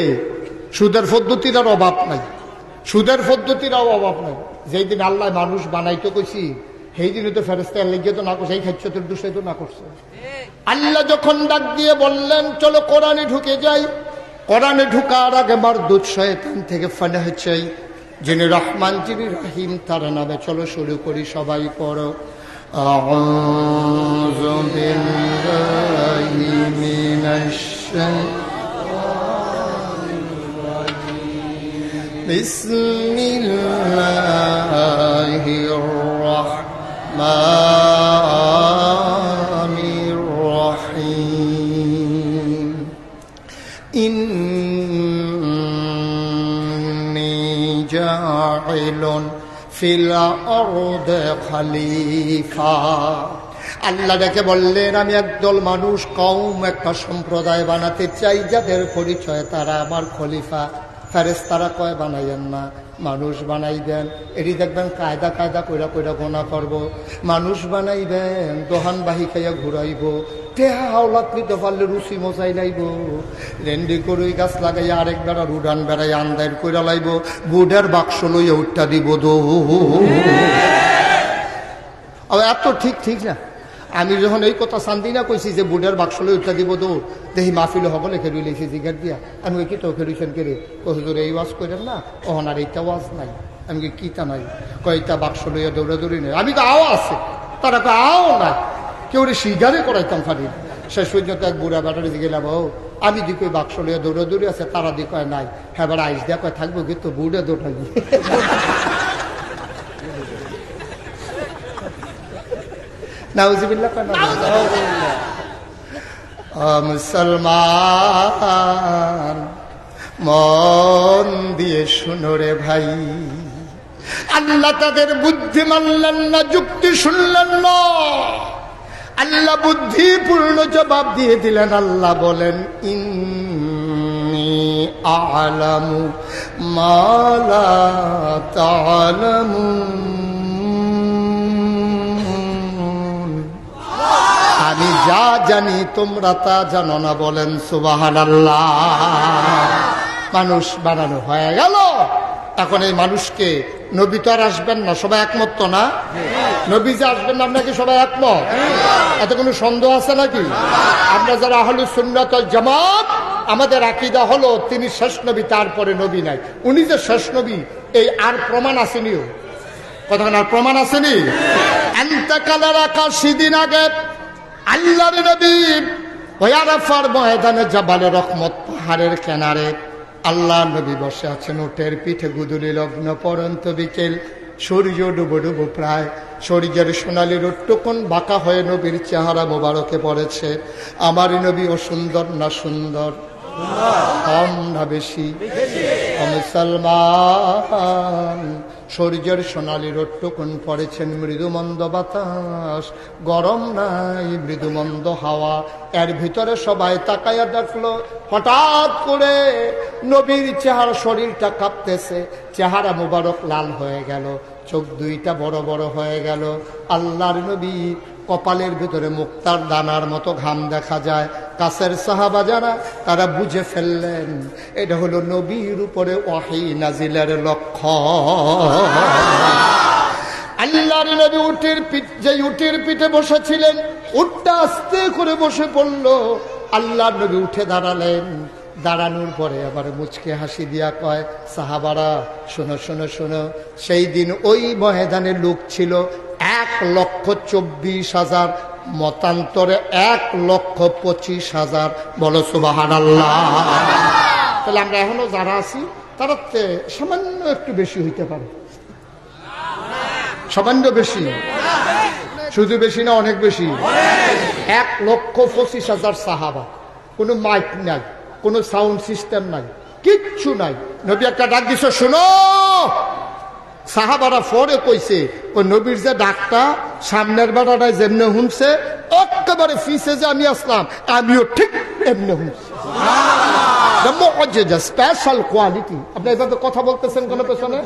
সুদের পদ্ধতির অভাব নাই, সুদের পদ্ধতির অভাব নাই। যেই দিন আল্লাহ মানুষ বানাইতে কইছি, সেই দিনে তো ফেরেশতা লেগে তো না করছে, এই খাচ্ছতের দোষে তো না করছে। আল্লাহ যখন ডাক দিয়ে বললেন চলো কোরআনে ঢুকে যাই, কোরআনে ঢুকার আগে মারদুদ শয়তান থেকে ফানাহ চাই। যিনি রহমান যিনি রহিম তার নামে চলো শুরু করি, সবাই পড়ো। আউযু বিল্লাহি মিনাশ বিসমিল্লাহির রাহমানির রহিম। ইন্নী জাইলুন ফিল আরদি খলিফা। আল্লাহ ডেকে বললেন আমি একদল মানুষ, কওম, একটা সম্প্রদায় বানাতে চাই, যাদের পরিচয় তারা আমার খলিফা। ফেরেশতারা কয় বানাইয়েন না, মানুষ বানাইবেন। এটি দেখবেন কায়দা কায়দা কইরা কইরা গোনা করব। মানুষ বানাইবেন, দোহান বাহি খাইয়া ঘুরাইব, টেহা হাওলাত নিতে পারলে রুচি মজাই লাইব। রেন্ডি করুই গাছ লাগাইয়া আরেক বেড়া রুডান বেড়াই আন্দার কইরা লাইব, বুডের বাক্স লইয়া উঠটা দিব দো। এত ঠিক ঠিক না। আমি যখন এই কথা শান্তি না কইছি যে বুডের বাক্স লই উঠটা দিব দৌড়, দেখি মাহফিল সকলে খেলুই লেছি জিগার দিয়া। আমি ওই কি তো খেলুইছেন কেড়ে ও হুজুর এই ওয়াজ করেন না, ওহন আর এইটা ওয়াজ নাই। আমি কিতা নাই, কয়টা বাক্স লইয়া দৌড়াদৌড়ি নেই। আমি তো আও আছে, তারা তো আও না, কেউ সিগারে করাইতাম ফারি। শেষ পর্যন্ত এক বুড়া ব্যাটারি দিকে গেলাম, ও আমি দিক ওই বাক্স লইয়া দৌড়াদৌড়ি আছে, তারা দিক কয় নাই। হ্যাঁ বেড়া আইস দিয়া কয় থাকবো কিন্তু বুড়ে দৌড়াই। নাউজুবিল্লাহ। মুসলমান মন দিয়ে শুনো রে ভাই, আল্লাহ তাদের বুদ্ধি মানলেন না, যুক্তি শুনলেন না। আল্লাহ বুদ্ধিপূর্ণ জবাব দিয়ে দিলেন। আল্লাহ বলেন, ইন্নী আ'লামু মা লা তা'লামুন, আমি যা জানি তোমরা তা জানো না। বলেন সুবহানাল্লাহ। মানুষ বানানো হয়ে গেল। এখন এই মানুষকে, নবী তো আর আসবেন না, সবাই একমত তো না? নবী যে আসবেন না আপনাকে সবাই একমত? এত কোনো সন্দেহ আছে নাকি? আমরা যারা আহলুস সুন্নাত ওয়াল জামাত, আমাদের আকীদা হলো তিনি শেষ নবী, তারপরে নবী নাই। উনি যে শেষ নবী এই আর প্রমাণ আসেনিও। কতক্ষণ আর প্রমাণ আসেনি? এন্তকালের 81 দিন আগে আল্লাহর নবী ওই আরাফার ময়দানে জাবালে রহমত পাহাড়ের কিনারে আল্লাহ নবী বসে আছেন উটের পিঠে। গুদুলি লগ্ন পরন্ত বিকেল, সূর্য ডুবো ডুবো প্রায়, সূর্যের সোনালি রোট্টুকন বাঁকা হয়ে নবীর চেহারা মোবারকে পড়েছে। আমার নবী ও সুন্দর না সুন্দর? কম না বেশি? মুসলমান, সূর্যের সোনালি রোট্টুকন পড়েছেন, মৃদুমন্দ বাতাস, গরম নাই, মৃদুমন্দ হাওয়া। এর ভিতরে সবাই তাকাইয়া দেখলো হঠাৎ করে নবীর চেহারা, শরীরটা কাঁপতেছে, চেহারা মুবারক লাল হয়ে গেল, চোখ দুইটা বড় বড় হয়ে গেল। আল্লাহর নবী কপালের ভিতরে মুক্তার দানার মতো ঘাম দেখা যায়। কাছের সাহাবা যারা, তারা বুঝে ফেললেন এটা হলো নবীর উপরে ওহী নাজিলের লক্ষণ। আল্লাহর নবী উটের পিঠে বসেছিলেন, উটটা আস্তে করে বসে পড়ল। আল্লাহর নবী উঠে দাঁড়ালেন। দাঁড়ানোর পরে আবার মুচকে হাসি দিয়া কয়, সাহাবারা শোনো শোনো শোনো, সেই দিন ওই ময়দানে লোক ছিল 1,24,000, মতান্তরে 1,25,000। বলো সুবহানাল্লাহ। তাহলে আমরা এখনো যারা আছি তারা সামান্য একটু বেশি হইতে পারে। সামান্য বেশি, শুধু বেশি না, অনেক বেশি। 1,25,000 সাহাবা, কোনো মাইক নাই, কোনো সাউন্ড সিস্টেম নাই, কিচ্ছু নাই। নবী একটা ডাক দিছে, শোনো। সাহাবারা পরে কইছে ওই নবীর যে ডাকটা সামনের বেড়াটায় যেমনে শুনছে, একেবারে ফিসে যে আমি আসলাম, আমিও ঠিক এমনি শুনছি। Special quality. আপনি এভাবে কথা বলতেছেন কোন পেছনে,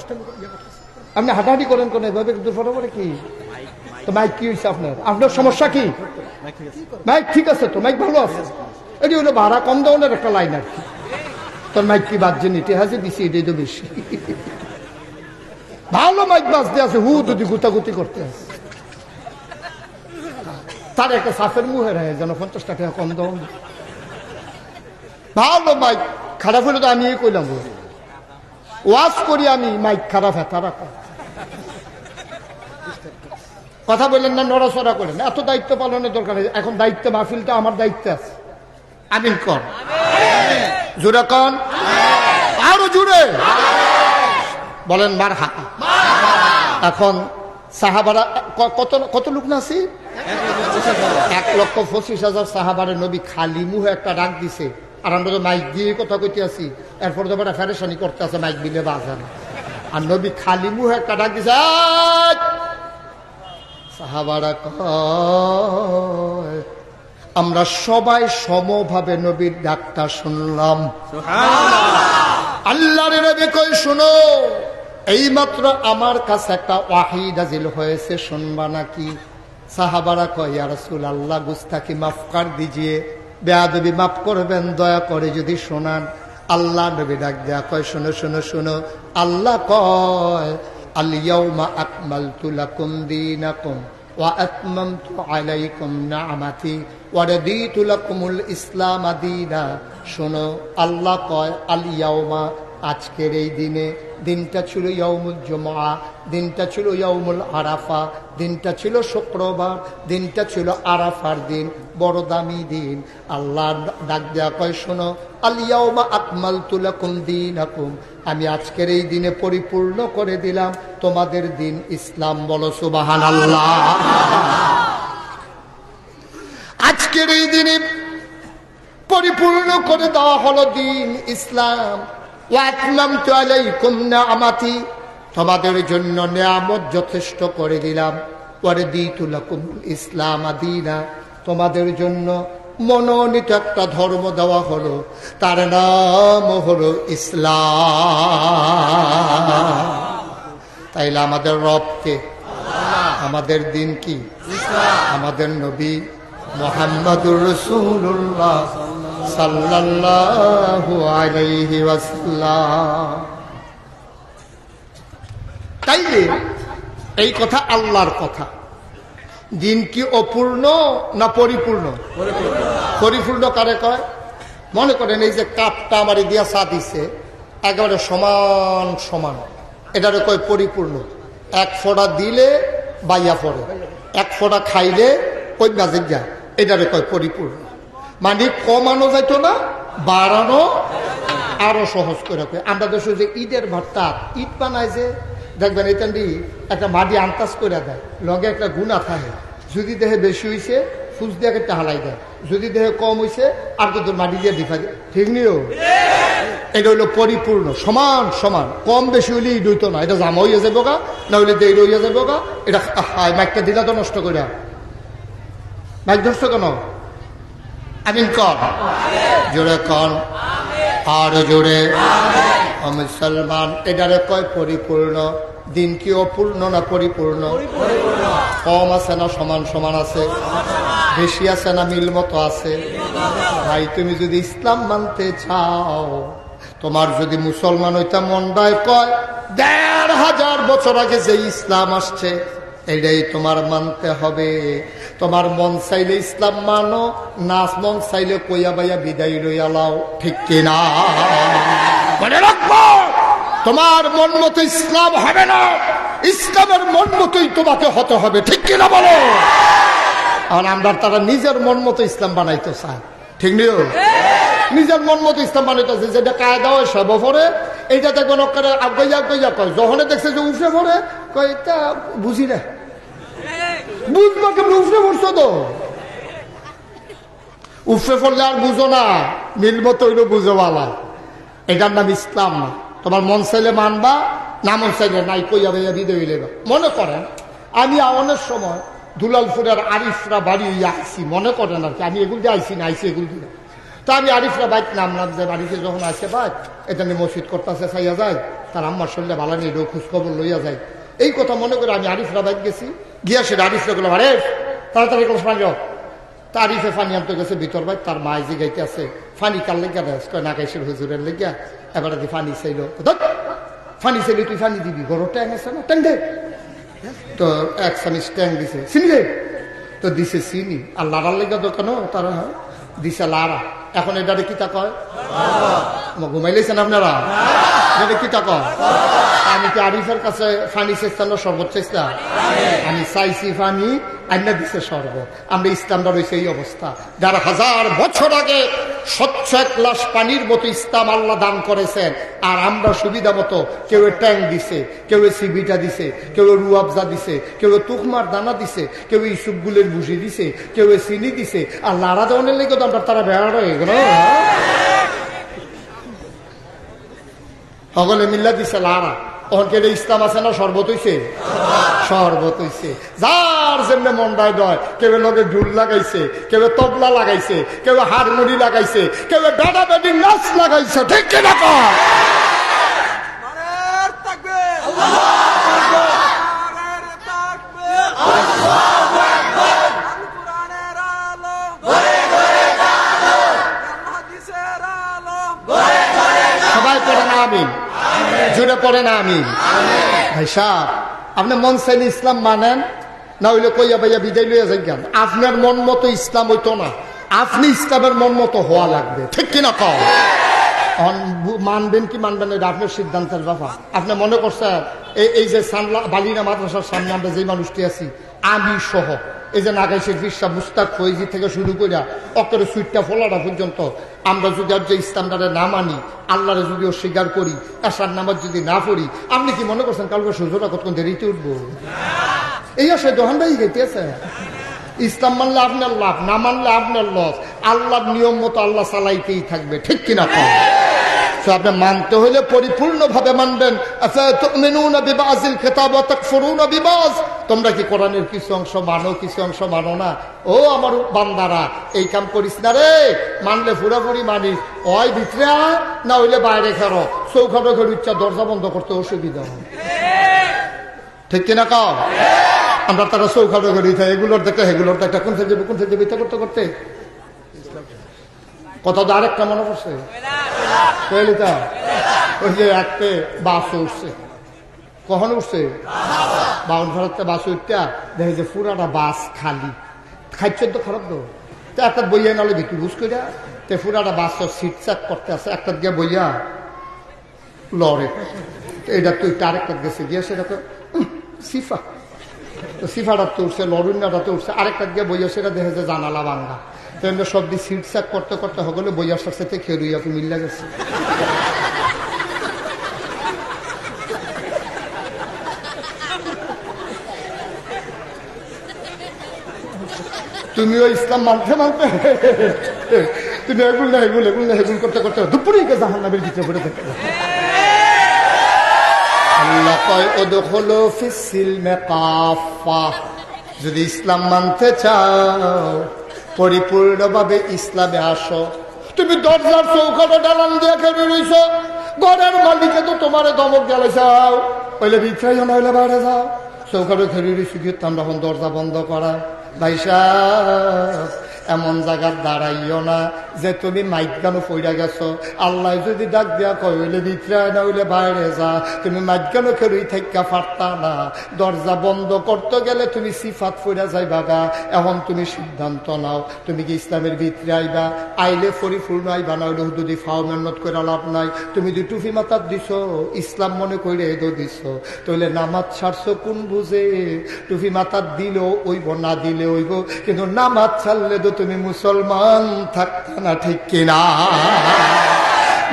আপনি হাঁটাহাঁটি করেন কোন, এভাবে দুর্ঘটনা করে কি? তো মাইক কি হয়েছে আপনার? আপনার সমস্যা কি? মাইক ঠিক আছে তো, মাইক ভালো আছে। এটি হলো ভাড়া কম দেওয়ার একটা লাইন আর কি। তোর মাইক কি বাজছে নিতে হাসে দিছি, এটাই তো বেশি। ভালো মাইক বাজতে আছে, হু যদি গুতাগুতি করতে আছে, তার একটা সাফের মুহে রাখে যেন 50 টাকা কম দেওয়া। ভালো মাইক খারাপ হলে তো আমি কইলাম, ওয়াজ করি আমি, মাইক খারাপ হয় তারা কথা বললেন না, নড়াচড়া করেন। এত দায়িত্ব পালনের দরকার নেই। এখন দায়িত্ব, মাহফিলটা আমার দায়িত্ব আছে। আমিন কর, জোরে কন, আরো জোরে বলেন মারহাবা। এখন সাহাবারা কত লোক না আছি? 1,25,000 সাহাবারে নবী খালি মুহে একটা ডাক দিছে। আর আমরা তো মাইক দিয়ে কথা কইতে আছি, এরপর তো বড় ফেরেশানি করতে আছে, মাইক দিলে বাজে না। আর নবী খালি মুহে একটা ডাক দিছে, সাহাবারা কয় আমরা সবাই সমভাবে নবীর ডাকটা শুনলাম। আল্লাহর নবী কই, শুনো, এইমাত্র আমার কাছে একটা ওয়াহী নাযিল হয়েছে, শুনবা নাকি? সাহাবারা কয়, ইয়া রাসূলুল্লাহ, গুস্তাখি মাফ কর দিজিয়ে, বেয়াদবি মাফ করবেন দয়া করে যদি শোনান। আল্লাহ নবী ডাক দেয়া কয়, শোনো শোনো শোনো। আল্লাহ কয়, আল ইয়াউমা আকমালতু লাকুম দীনাকুম ওয়া আতমামতু আলাইকুম নি'মাতি ওয়া রাদিতু লাকুমুল ইসলাম দীনা। শোনো, আল্লাহ কয়, আল ইয়াউমা, আজকের এই দিনে, দিনটা ছিল ইয়াউমুল জুমআ, দিনটা ছিল ইয়াউমুল আরাফা, দিনটা ছিল শুক্রবার, দিনটা ছিল আরাফার দিন, বড় দামি দিন। আল্লাহ ডাক দেয়া কয়, শোনো, আল ইয়াউমা আকমালতু লাকুম দীনাকুম, আমি আজকের এই দিনে পরিপূর্ণ করে দিলাম তোমাদের দিন ইসলাম। বলো সুবহানাল্লাহ। আজকের এই দিনে পরিপূর্ণ করে দেওয়া হলো দিন ইসলাম। ওয়া আতমামতু আলাইকুম নি'মাতি, তোমাদের জন্য নিয়ামত যথেষ্ট করে দিলাম। ওয়া রাদিতু লাকুমুল ইসলাম দীনা, তোমাদের জন্য মনোনীত একটা ধর্ম দেওয়া হলো, তার নাম হলো ইসলাম। তাইলে আমাদের রবকে, আমাদের দিন কি? আমাদের নবী মুহাম্মদুর রাসূলুল্লাহ সাল্লাল্লাহু আলাইহি ওয়াসাল্লাম। তাইলে এই কথা আল্লাহর কথা। দিন কি অপূর্ণ না পরিপূর্ণ? পরিপূর্ণ কারে কয়? মনে করেন এই যে কাপটা আমার দিয়া চা দিছে, একেবারে সমান সমান, এটারে কয় পরিপূর্ণ। এক ফোঁটা দিলে বাইয়া পড়ে, এক ফোঁটা খাইলে ওই মাঝে যায়, এটারে কয় পরিপূর্ণ। মানে কমানো যাইতো না, বাড়ানো আরো সহজ করে কয়। আমরা দেশে যে ঈদের ভর্তা ঈদ বানায় যে দেখবেন, এটা একটা মাটি আন্তাজ করে দেয়, লগে একটা গুণা থাকে। যদি দেহে বেশি হয়েছে ফুস দিয়ে একটা হালাই দেয়, যদি দেহে কম হয়েছে আর তো মাটি দিয়ে দিফা দেয়। ঠিক নিও, এটা হইলো পরিপূর্ণ, সমান সমান। কম বেশি হইলে ঈদ হইতো না, এটা জামা হইয়া যাবো গা, না হইলে দেরি হইয়া যাবো গা। এটা মাইকটা দিলা তো নষ্ট করে, মাইক নষ্ট কেন? আমিন কর, জোরে কর, আর জোরে। মুসলমান এটারে কয় পরিপূর্ণ। দিন কি অপূর্ণ না পরিপূর্ণ? কম আছে না সমান সমান আছে? বেশি আছে না মিল মতো আছে? ভাই তুমি যদি ইসলাম মানতে চাও, তোমার যদি মুসলমান হইতা মন্ডায় কয় ১৫০০ বছর আগে যে ইসলাম আসছে এটাই তোমার মানতে হবে। তোমার মন চাইলে ইসলাম মানো, নাচ মন চাইলে কইয়া বাইয়া বিদায় লইয়া লাও। ঠিক কিনা? মনে রাখবো, তোমার মন মতো ইসলাম হবে না, ইসলামের মন মতোই তোমাকে হতে হবে। ঠিক কিনা বলো? আর আমরা তারা নিজের মন মতো ইসলাম বানাইতে চায়। ঠিক নিও, নিজের মন মতো ইসলাম বানাইতেছে, যেটা কায়দা হয় সব পরে এইটা দেখবেন ওখানে আগাইয়া আগাইয়া কয়, যখন দেখছে যে উফরে পড়ে কয় তা বুঝি না, বুঝবো কেমন? উফরে পড়ছো তো, উফরে পড়লে আর বুঝো না, মিলবো তৈরি বুঝো বালা। এটার নাম ইসলাম না। তোমার মন চাইলে মানবা, না মন চাইলে নাই, কইয়া ভাইয়া বিদে হইলে। মনে করেন আমি আওয়ানের সময় দুলালপুরের আরিফরা বাড়ি আইসি, মনে করেন আর কি, আমি এগুল দিয়ে আইসি না, আইসি এগুল দিয়ে। তো আমি আরিফরা বাইক নামলাম, যে বাড়িতে যখন আসে বাইক এটা নিয়ে মসজিদ করতেছে চাইয়া যায়, তার আম্মার শরীরে ভালো নেই, খোঁজ খবর লইয়া যায়। এই কথা মনে করে আমি আরিফরা বাইক গেছি, গিয়া সেটা আরিফরা গুলো আরে তাড়াতাড়ি করে ফানি যাও। তারিফে ফানি আনতে গেছে ভিতর বাইক, তার মায় যে গাইতে আছে ফানি কার লেগা দেয় না গাইছিল হুজুরের লেগিয়া। এবার ফানি চাইল, ফানি চাইলে তুই ফানি দিবি, গরু ট্যাং আছে না, ট্যাং দে। তো এক চামিচ ট্যাং দিছে, চিনি দে। তো দিছে চিনি, আর লাড়ার লেগা দোকানও তারা দিছে লাড়া। এখন এটারে কিতা কয়? ঘুমাইলেছেন আপনারা? এটা কিতা কয়? আমি কি আরিফের কাছে ফানি চেষ্টা সর্বোচ্চ চেষ্টা? আমি চাইছি ফানি, আইনা দিছে শরবত। আমরা ইসলামটা রয়েছে এই অবস্থা। ১,৫০০ বছর আগে স্বচ্ছ এক গ্লাস পানির মতো ইসলাম আল্লাহ দান করেছেন, আর আমরা সুবিধা মতো কেউ ট্যাং দিছে, কেউ সিবিটা দিছে, কেউ রুয়াবজা দিছে, কেউ তুকমার দানা দিছে, কেউ ইসুফগুলের ভুসি দিছে, কেউ চিনি দিছে, আর লাড়া দেওয়ানের লেগে তো আমরা তারা বেড়া হয়ে গেল। সকলে মিল্লা দিছে লাড়া। ওখানকে ইসলাম আছে না? শরবত হইছে, শরবত হইছে। যার যেমনি মন্ডায় দয়, কেউ লগে ঢুল লাগাইছে, কেউ তবলা লাগাইছে, কেউ হারমোনি লাগাইছে, কেউ বেড়া বেড়ি নাচ লাগাইছে। ঠিক কিনা কয়? সবাই পড়ে না আমিন, জুড়ে পড়ে না আমিন। ভাই সাহেব, আপনি মন চাইলে ইসলাম মানেন, না হইলে কইয়া ভাইয়া বিদায় লইয়া যান। আপনার মন মতো ইসলাম হইতো না, আপনি ইসলামের মন মতো হওয়া লাগবে। ঠিক কিনা কও? মানবেন কি মানবেন এটা আপনার সিদ্ধান্তের ব্যাপার। আপনি মনে করছেন এই যে বালিনা মাদ্রাসার সামনে আমরা যে মানুষটি আছি, আমি সহ এই যে নাগাইশের ফিরসা মুস্তাক ফৈজি থেকে শুরু করিয়া অকের সুইটটা ফোলাটা পর্যন্ত, আমরা যদি আর যে ইসলামটারে না মানি, আল্লাহরে যদি অস্বীকার করি, এসার নামাজ যদি না পড়ি, আপনি কি মনে করছেন কালকে সূর্যটা কতক্ষণ দেরিতে উঠবো? এই আসে দোহানটাই গেছে। ইসলাম মানলে আপনার লাভ, না মানলে আপনার লস। আল্লাহর নিয়ম মতো আল্লাহ চালাইতেই থাকবে। ঠিক কিনা কম? তো আপনি মানতে হলে পরিপূর্ণভাবে মানবেন। আফাতুমিনুনা বিবাযিল কিতাব ওয়া তাকফুরুনা বিবায, তোমরা কি কোরআনের কিছু অংশ মানো, কিছু অংশ মানো না? ও আমার বান্দারা, এই কাম করিস না রে। মানলে পুরাপুরি মানিস, হয় ভিতরে না হইলে বাইরে খেরো। চৌখাটো ঘের ইচ্ছা দরজা বন্ধ করতে অসুবিধা হয়, ঠিক কিনা কাও? আমরা তারা চৌখাটো ঘের ইচ্ছা এগুলোর দেখে এগুলোর দেখে কোন থেকে ইচ্ছা করতে করতে কথা তো আরেকটা মনে পড়ছে, ওই যে একটা বাস উঠছে, কখন উঠছে? বাউন ভারতে বাস উঠটা দেখে যে পুরাটা বাস খালি, খাইছেন তো খারাপ তো একটা বইয়া নালে বিক্রি বুঝ করিয়া তে পুরাটা বাস সিট চাক করতে আছে, একটা গিয়ে বইয়া লড়ে, এটা তো আরেকটা গেছে গিয়ে সেটা তো সিফা, তো সিফাটা তো উঠছে, লড়ুন্নাটা তো উঠছে, আরেকটা গিয়ে বইয়া সেটা দেখে যে জানালা ভাঙ্গা, তো সব দিয়ে সিট চাক করতে করতে হলে বইয়ার সাথে খেরুইয়া মিল্লা গেছে। তুমিও ইসলাম মানতে মানতে তুমি এগুল না এগুল করতে করতে দুপুরে জাহান্নামের ভিতরে পড়ে থাকবে। আল্লাহ কয় উদখুলু ফিস সিলমি কাফা, যদি ইসলাম মানতে চাও পরিপূর্ণভাবে ইসলামে আসো। তুমি দরজার চৌকাটা ডালান দিয়ে খেলে রইছ, ঘরের মালিকে তো তোমার দমক জ্বালাই যাও, ওইলে বিছাইও না হইলে বাইরে যাও, চৌকাটা খেলে রইছি কিন্তু আমরা এখন দরজা বন্ধ করা। ভাই সাহেব, এমন জায়গার দাঁড়াইও না যে তুমি মাইক গানো পইরা গেছো, আল্লাহ যদি ডাক দিয়া কয় হইলে ভিতরে না হইলে বাইরে যা, তুমি মাইক গানো খেলুই থাকা পারতা না। দরজা বন্ধ করতে গেলে তুমি সিফাত পইরা যাইবা গা। এখন তুমি সিদ্ধান্ত নাও, তুমি কি ইসলামের ভিতরে আইবা, আইলে পরিপূর্ণ আইবা, না হইলে হুদুদি ফাও মেহনত করে লাভ নাই। তুমি যে টুপি মাথার দিছো ইসলাম মনে করে এদো দিছো, তাহলে নামাজ ছাড়ছো কোন বুঝে? টুপি মাথার দিলেও ওইব, না দিলে ওইব, কিন্তু নামাজ ছাড়লে তো তুমি মুসলমান থাকতে না, ঠিক কিনা?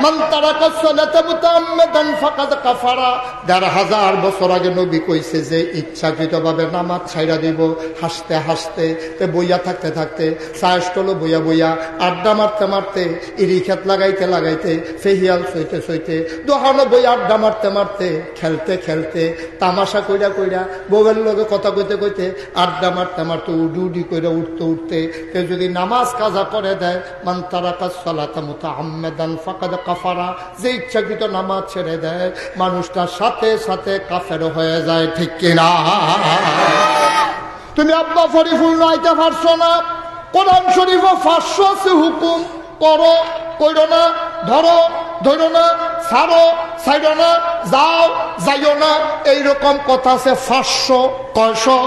মান তারাকা সালাতা মুতাআম্মিদান ফাকাদ কাফারা। ১,৫০০ বছর আগে নবী কইছে যে ইচ্ছাকৃতভাবে নামাজ ছাইড়া দিব। হাসতে হাসতে বইয়া থাকতে থাকতে, চায়স্টল বইয়া বইয়া, আড্ডা মারতে মারতে, ইরি খেত লাগাইতে লাগাইতে, ফেহিয়াল সইতে সইতে, দোহানো বই আড্ডা মারতে মারতে, খেলতে খেলতে, তামাশা কইরা কইরা, বউয়ের লগে কথা কইতে কইতে, আড্ডা মারতে মারতে, উডি উডি কইরা উঠতে উঠতে কেউ যদি নামাজ কাজা করে দেয়, মান তারাকা সালাতা মুতাআম্মিদান ফাকাদ কাফারা, যে ইচ্ছাকৃত নামাজ ছেড়ে দেয় মানুষটা সাথে সাথে কাফের হয়ে যায়, ঠিক কিনা? তুমি আব্বা পরিপূর্ণ আইতে পারছো না, কোরআন শরীফ 500 আছে হুকুম, করো কইরো না, ধরো ধরো না, ছাড়ো ছাইড়ো না, যাও যাইও না, এইরকম কথা আছে 500। কয়শো?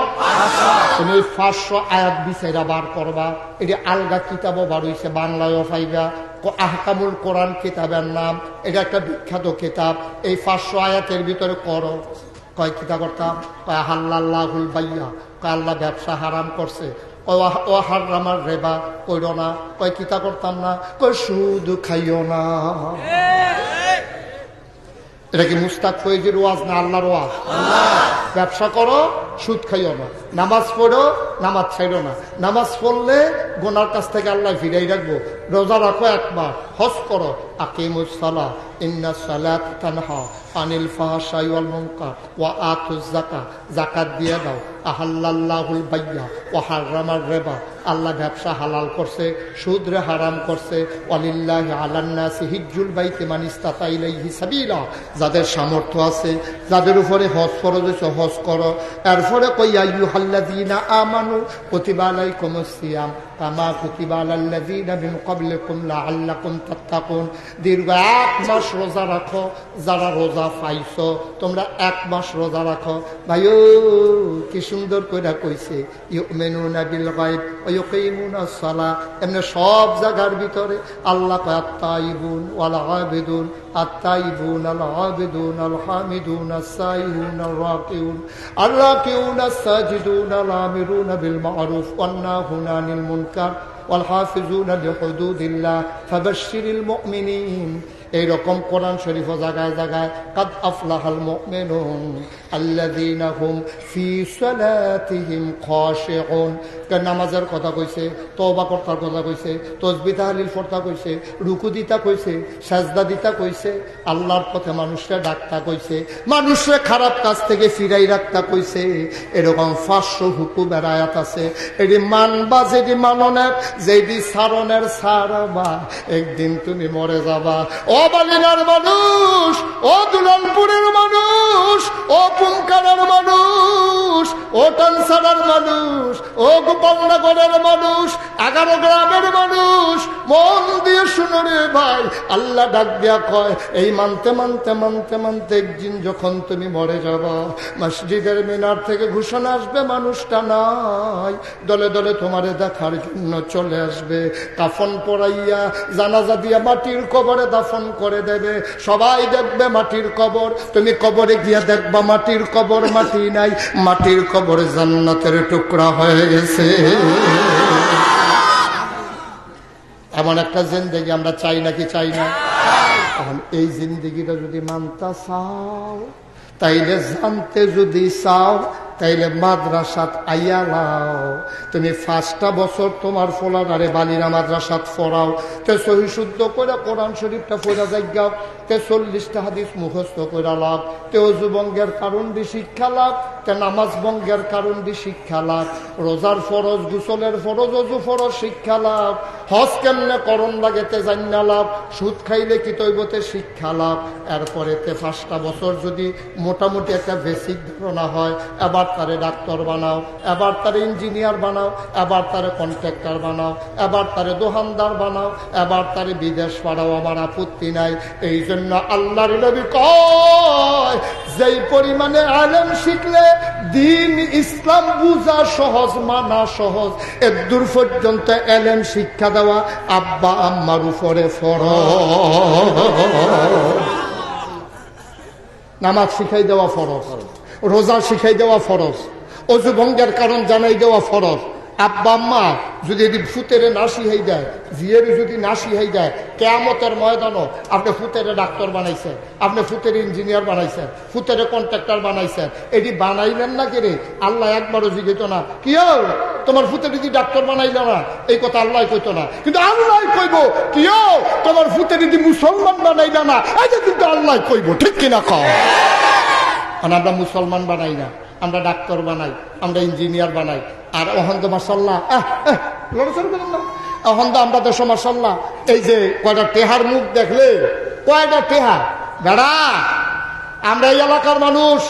তুমি 500 আয়াত বিচাইরা বার করবা। এটি আলগা কিতাবও বার হইছে, বাংলায়ও পাইবা, আহকামুল কোরআন কিতাবের নাম, এটা একটা বিখ্যাত কিতাব। এই 500 আয়াতের ভিতরে করো, কয় কিতা করতাম, কয় হাল্লাল্লাহুল বাইয়া, কয় আল্লাহ ব্যবসা হারাম করছে, ও হারামার রেবা কইরো না, কয় কিতা করতাম না, কয় সুদ খাইও না। এটা কি মুস্তাক ফয়েজির ওয়াজ না আল্লাহর ওয়াজ? ব্যবসা করো, সুদ খাইও না, নামাজ পড়ো, নামাজ ছাইড়ো না, নামাজ পড়লে গোনার কাছ থেকে আল্লাহ ফিরাই রাখবো, রোজা রাখো একবার, হজ করো, আকিমুস সালাহ ইন্নাস সালাত তানহা আনিল ফাহশাই ওয়াল মুনকার ওয়া আতুজ যাকাত, যাকাত দিয়ে দাও। আহাল্লাল্লাহুল বাইয়া ওয়া হারামার রিবা, আল্লাহ ব্যবসা হালাল করছে, সুদরে হারাম করছে। ওয়ালিল্লাহি আলান নাসি হিজ্জুল বাইতি মান ইসতাতা ইলাইহি সাবিলা, যাদের সামর্থ্য আছে, যাদের উপরে হজ ফরজ হয়েছে হজ করো। এরপরে কই আইয়ুহাল্লাযীনা আমানু কুতিবা আলাইকুমুস সিয়াম কামা কুতিবা আলাল্লাযীনা মিন ক্বাবলিকুম লাআল্লাকুম তাত্তাকুন। দীর্ঘ 1 মাস রোজা রাখো, যারা রোজা পাইছো তোমরা 1 মাস রোজা রাখো। ভাইও কি সুন্দর কইরা কইছে, ইউমিনুনা বিল গায়ব ওয়া ইউকিমুনাস সালাহ। এমনি সব জায়গার ভিতরে আল্লাহ কয় আত-তাইবুন ওয়াল আবিদুন, আত-তাইবুন আল আবিদুন আল হামিদুন আস-সাইহুন আর রাকিউন আর রাকিউন আস-সাজিদুন আল আমিরুনা বিল মা'রুফ ওয়ান নাহুনা আনিল মুনকার ওয়াল হাফিজুনা লিহুদুদিল্লাহ ফাবাশশিরিল মুমিনিন। এইরকম কোরআন শরীফ জায়গায় জায়গায় কাদ আফলাহাল মুমিনুন আল্লাযীনা হুম ফি সালাতিহিম খাশিউন। নামাজের কথা কইছে, তওবা করতার কথা কইছে, তাসবিহ তাহলিল করতা কইছে, রুকু দিতা কইছে, সাজদা দিতা কইছে, আল্লাহর পথে মানুষকে ডাকতা কইছে, মানুষকে খারাপ কাজ থেকে ফিরাই রাখতা কইছে। এরকম 500 হুকুমের আয়াত আছে। এটি মানবা, যেটি মাননের, যেটি সারণের সারবা, একদিন তুমি মরে যাবা। ও বালিনার মানুষ, ও দুলালপুরের মানুষ, ও পুমকানার মানুষ, ও টানসারার মানুষ, ও গোপালনগরের মানুষ, 11 গ্রামের মানুষ, মন দিয়ে শুনো রে ভাই। আল্লাহ ডাক দিয়া কয়, এই মানতে মানতে মানতে মানতে একদিন যখন তুমি মরে যাবা, মসজিদের মিনার থেকে ঘোষণা আসবে মানুষটা নাই, দলে দলে তোমারে দেখার জন্য চলে আসবে। কাফন পরাইয়া জানাজা দিয়া মাটির কবরে দাফন করে দেবে। সবাই দেখবে মাটির কবর, তুমি কবরে গিয়া দেখবা মাটির কবর মাটি নাই, মাটির কবর জান্নাতের টুকরা হয়ে গেছে। এমন একটা জিন্দেগি আমরা চাই নাকি চাই না? এখন এই জিন্দেগিটা যদি মানতে চাও, তাইলে জানতে যদি চাও, তাইলে মাদ্রাসাত আইয়া লাও। তুমি 5টা বছর তোমার ফোলাদারে বালিরা মাদ্রাসাত পড়াও, তে সহি শুদ্ধ করে কোরআন শরীফটা পড়া যাইগাও, তে 40টা হাদিস মুখস্থ করে লাভ, তে অজু ভঙ্গের কারণ দিয়ে শিক্ষা লাভ, তে নামাজ ভঙ্গের কারণ দিয়ে শিক্ষা লাভ, রোজার ফরজ, গোসলের ফরজ, অজু ফরজ শিক্ষা লাভ, হজ কেমনে করণ লাগে তে জান্না লাভ, সুদ খাইলে কি তৈবতে শিক্ষা লাভ। এরপরে তে 5টা বছর যদি মোটামুটি একটা বেসিক ধারণা হয়, এবার তারে ডাক্তার বানাও, এবার তারে ইঞ্জিনিয়ার বানাও, এবার তারে কন্ট্রাক্টর বানাও, এবার তারে দোকানদার বানাও, এবার তারে বিদেশ পাঠাও, আমার আপত্তি নাই। এই জন্য আল্লাহর নবী কয়, যেই পরিমাণে আলেম শিখলে দিন ইসলাম বুঝা সহজ, মানা সহজ, এর দূর পর্যন্ত আলেম শিক্ষা দেওয়া আব্বা আম্মার উপরে ফরজ। নামাজ শিখাই দেওয়া ফরজ, রোজা শিখাই দেওয়া ফরজ, অজু ভঙ্গের কারণ জানাই দেওয়া ফরজ। আব্বা আম্মা যদি এটি ফুতেরে না শিখাই দেয়, জিয়ের যদি না শিখাই দেয়, কেয়ামতের ময়দানও আপনি ফুতেরে ডাক্তার বানাইছেন, আপনি ফুতের ইঞ্জিনিয়ার বানাইছেন, ফুতেরে কন্ট্রাক্টর বানাইছেন, এটি বানাইলেন না কেরে? আল্লাহ একবারও জিজ্ঞেস না কি তোমার ফুতের যদি ডাক্তার বানাইল না, এই কথা আল্লাহ কইতো না, কিন্তু আল্লাহ কইব কি তোমার ফুতের যদি মুসলমান বানাইল না, এটা কিন্তু আল্লাহ কইব। ঠিক কিনা কও? আমরা মুসলমান বানাই না, আমরা ডাক্তার বানাই, আমরা ইঞ্জিনিয়ার বানাই। আর অহন তো মাশাআল্লাহ, লড়াচড়া করেন না, অহন তো আমরা দেশ মাশাআল্লাহ, এই যে কয়টা টেহার মুখ দেখলে, কয়টা টেহা বেড়া। আমরা এই এলাকার মানুষ,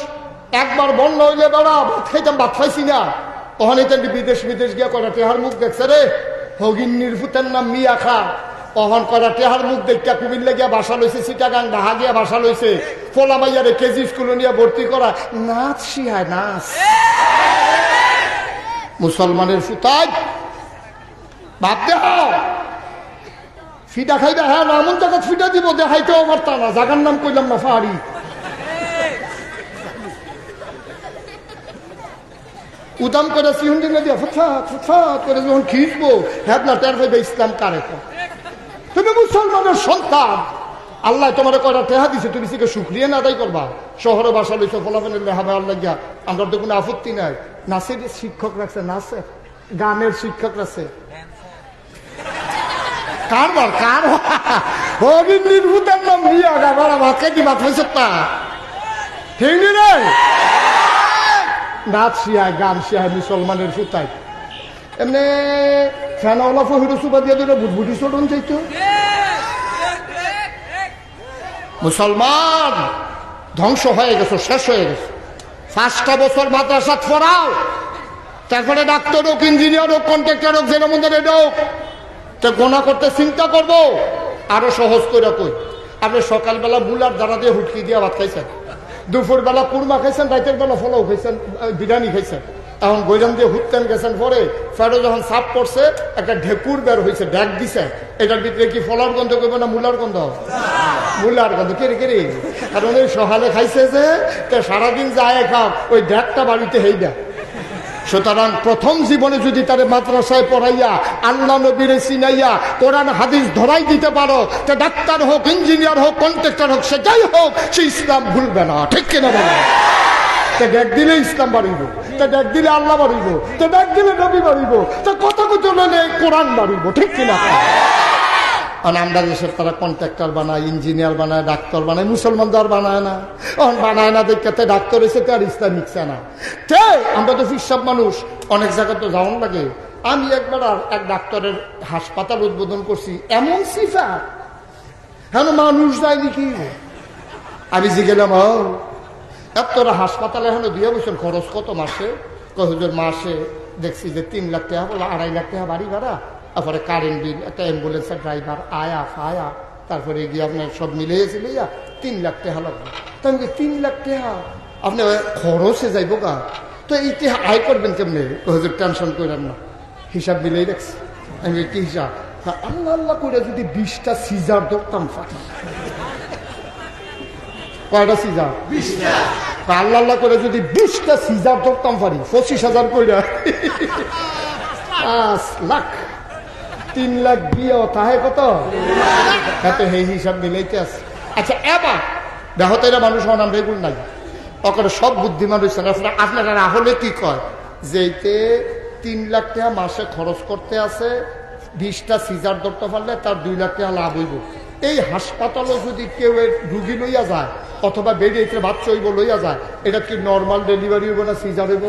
একবার বন্যা হইলে বেড়া ভাত খাইতাম, ভাত খাইছি না। ওখানে তো বিদেশ গিয়া কয়টা টেহার মুখ দেখছে রে, হগিন্নির ফুতের নাম মিয়া খা। অহন কয়টা টেহার মুখ দেখা কুমিল্লা গিয়া বাসা লইছে, চিটাগাং ঢাহা গিয়া বাসা লইছে, পোলা মাইয়ারে কেজি স্কুলে নিয়ে ভর্তি করা, নাচ শিহায় নাচ। মুসলমানের ফুতাই ভাব দেহ ফিটা খাইবে, হ্যাঁ এমন জায়গা ফিটা দিব দেখাইতেও পারতা না, জাগার নাম কইলাম না ফাহারি। উদাম করে সিহুন্ডিনে দিয়া ফুটফাট ফুটফাট করে যখন খিঁচবো, হ্যাঁ না টের হইবে ইসলাম কারে। তুমি মুসলমানের সন্তান, আল্লাহ তোমার কয়টা টেহা দিছে, তুমি সেকে শুক্রিয়া না আদায় করবা। শহরে বাসা লইছো, ফলাফলের লেহাবে আল্লাহ গিয়া, আমার তো কোনো আপত্তি নাই। নাচের শিক্ষক রাখছে, নাচের গানের শিক্ষক রাখছে, কারবার কার হরিণ নির্ভূতের নাম নিয়ে গাবার ভাত খাইতে ভাত হয়েছে তা ঠিক নেই। নাচ শিয়ায়, গান শিয়ায় মুসলমানের ফুতাই। এমনি ফ্যানওয়ালা ফহির সুবা দিয়ে দিলে বুটবুটি চলন চাইতো। মুসলমান ধ্বংস হয়ে গেছো, শেষ হয়ে গেছে। 5টা বছর মাদ্রাসাত পড়াও, তারপরে ডাক্তার হোক, ইঞ্জিনিয়ার হোক, কন্ট্রাক্টর হোক, যেন মন্দির হোক, তো গোনা করতে চিন্তা করবো। আরো সহজ করে কই, আপনি সকালবেলা বুলার দ্বারা দিয়ে হুটকি দিয়ে ভাত খাইছেন, দুপুরবেলা কুরমা খাইছেন, রাতের বেলা ফলাও খাইছেন, বিরিয়ানি খাইছেন, এখন গৈরান দিয়ে হুটতেন গেছেন, পরে ফেরো যখন সাপ পড়ছে একটা ঢেকুর বের হয়েছে, ড্যাক দিছে, এটার ভিতরে কি ফলার গন্ধ করবে না মুলার গন্ধ? মুলার গন্ধ। কেরে কেরে, কারণ ওই সকালে খাইছে যে সারাদিন যায় খাও, ওই ড্যাকটা বাড়িতে হেই দেয়, সুতরাং প্রথম জীবনে যদি তারে মাদ্রাসায় পড়াইয়া আল্লাহ নবীরে চিনাইয়া কোরআন হাদিস ধরাই দিতে পারো, তো ডাক্তার হোক, ইঞ্জিনিয়ার হোক, কন্ট্রাক্টর হোক, সে যাই হোক, সে ইসলাম ভুলবে না। ঠিক কিনা বলো? তো ডাক দিলে ইসলাম বাড়িব, তো ডাক দিলে আল্লাহ বাড়িব, তো ডাক দিলে নবী বাড়িব, তো কথা কথা কোরআন বাড়িব। ঠিক কিনা? আর আমরা দেশের তারা কন্ট্রাক্টর বানায়, ইঞ্জিনিয়ার বানায়, ডাক্তার বানায়, মুসলমান তো আর বানায় না। বানায় না দেখতে ডাক্তার এসে আর ইসলাম মিশছে না। আমরা তো ফিরসব মানুষ, অনেক জায়গায় তো যাওয়ান লাগে। আমি একবার আর এক ডাক্তারের হাসপাতাল উদ্বোধন করছি, এমন সিফা হ্যাঁ মানুষ যায়নি কি। আমি জিগেলাম তোরা হাসপাতালে এখন 2 বছর খরচ কত মাসে? হুজুর মাসে দেখছি যে 3 লাখ টাকা, বলো 2.5 লাখ টাকা বাড়ি ভাড়া, তারপরে কারেন্ট বিল, একটা অ্যাম্বুলেন্সের ড্রাইভার, আয়া ফায়া, তারপরে গিয়ে আপনার সব মিলিয়েছিল 3 লাখ টাকা লাগবে। তো আমি 3 লাখ টাকা আপনি খরচে যাইব গা, তো এইটি আয় করবেন কেমনে? হুজুর টেনশন করেন না, হিসাব মিলেই রাখছি। আমি কি হিসাব? আল্লাহ আল্লাহ করে যদি 20টা সিজার ধরতাম, কয়টা সিজার? 20টা। আল্লাহ আল্লাহ করে যদি 20টা সিজার ধরতাম পারি, 25,000 কইরা 5 লাখ, 3 লাখ দিয়ে তাহে কত? এত এই হিসাব মিলাইতে আছে। আচ্ছা এবার দেখো তো এরা মানুষ নাম রেগুল নাই, ওখানে সব বুদ্ধিমান হয়েছেন। আপনারা রাহলে কি কয় যে এইতে 3 লাখ টাকা মাসে খরচ করতে আছে, 20টা সিজার ধরতে পারলে তার 2 লাখ টাকা লাভ হইব। এই হাসপাতালও যদি কেউ রুগী লইয়া যায় অথবা বেডে বাচ্চা হইব লইয়া যায়, এটা কি নর্মাল ডেলিভারি হইব না সিজার হইব?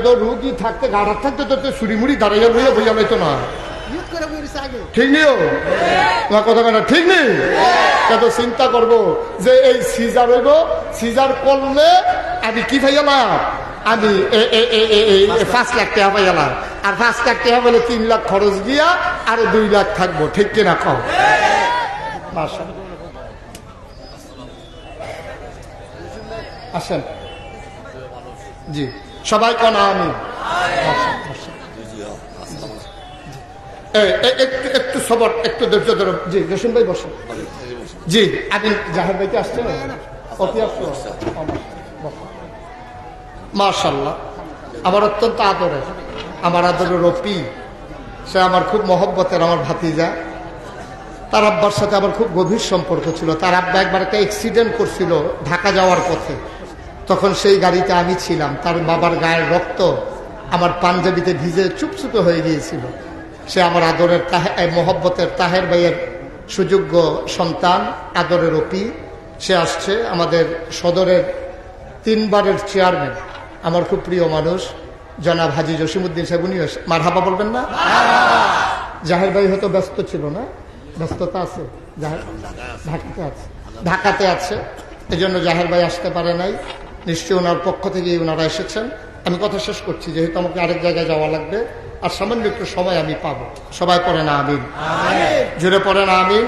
তো রুগী থাকতে গাড়ার থাকতে তো ছুরিমুড়ি দাঁড়াইয়া লইয়া বইয়া লাইতো না। ঠিক নেই তোমার কথা কেন? ঠিক নেই। কত চিন্তা করবো যে এই সিজার হইব, সিজার করলে আমি কি পাইলাম? আমি 5 লাখ টাকা পাইলাম, আর 5 লাখ টাকা বলে 3 লাখ খরচ গিয়া আরো 2 লাখ থাকবো। ঠিক কিনা কও? আসেন জি, সবাই কোন আমি একটু সবর, একটু ধৈর্য ধরো। জি জসিম ভাই বসেন। জি আপনি জাহের ভাইকে আসছেন? মাশাআল্লাহ, আমার অত্যন্ত আদরের, আমার আদরের রফি, সে আমার খুব মহব্বতের, আমার ভাতিজা। তার আব্বার সাথে আমার খুব গভীর সম্পর্ক ছিল। তার আব্বা একবার একটা অ্যাক্সিডেন্ট করছিল ঢাকা যাওয়ার পথে, তখন সেই গাড়িতে আমি ছিলাম। তার বাবার গায়ের রক্ত আমার পাঞ্জাবিতে ভিজে চুপচুপে হয়ে গিয়েছিল। সে আমার আদরের মহব্বতের তাহের ভাইয়ের সুযোগ্য সন্তান, আদরের রফি। সে আসছে, আমাদের সদরের 3 বারের চেয়ারম্যান, আমার খুব প্রিয় মানুষ জনাব হাজী জসিমউদ্দিন সাহেব। উনি মারহাবা বলবেন না? জাহের ভাই হয়তো ব্যস্ত ছিল না? ব্যস্ততা আছে? ঢাকাতে আছে, ঢাকাতে আছে, এই জন্য জাহের ভাই আসতে পারে নাই। নিশ্চয়ই ওনার পক্ষ থেকে ওনারা এসেছেন। আমি কথা শেষ করছি, যেহেতু আমাকে আরেক জায়গায় যাওয়া লাগবে, আর সামান্য একটু সময় আমি পাবো। সবাই পড়ে না আমিন? জোরে পড়ে না আমিন?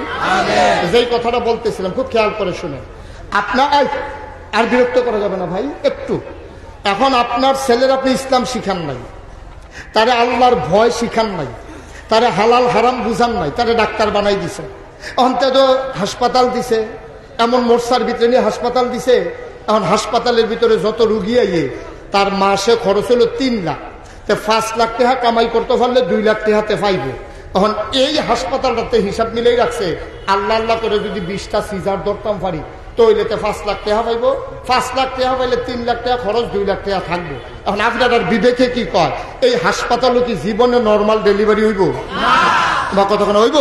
যেই কথাটা বলতেছিলাম খুব খেয়াল করে শুনে। আপনার আর বিরক্ত করা যাবে না ভাই একটু। এখন আপনার ছেলের আপনি ইসলাম শিখান নাই, তারে আল্লাহর ভয় শিখান নাই, তারে হালাল হারাম বুঝান নাই, তারে ডাক্তার বানাই দিছে। অন্তে তো হাসপাতাল দিছে, এমন মোর্চার ভিতরে নিয়ে হাসপাতাল দিছে। এখন হাসপাতালের ভিতরে যত রুগী আইয়ে তার মাসে খরচ হলো 3 লাখ, 5 লাখ টাকা কামাই করতে পারলে 2 লাখ টাকাতে পাইব। এখন এই হাসপাতালটাতে হিসাব মিলেই রাখছে, আল্লাহ আল্লাহ করে যদি 20টা সিজার ধরতাম পারি তৈলেতে 5 লাখ টাকা পাইব। 5 লাখ টাকা পাইলে 3 লাখ টাকা খরচ, 2 লাখ টাকা থাকবো। এখন আপনার বিবেকে কি কয়, এই হাসপাতালে কি জীবনে নর্মাল ডেলিভারি হইব? বা কতক্ষণ হইব?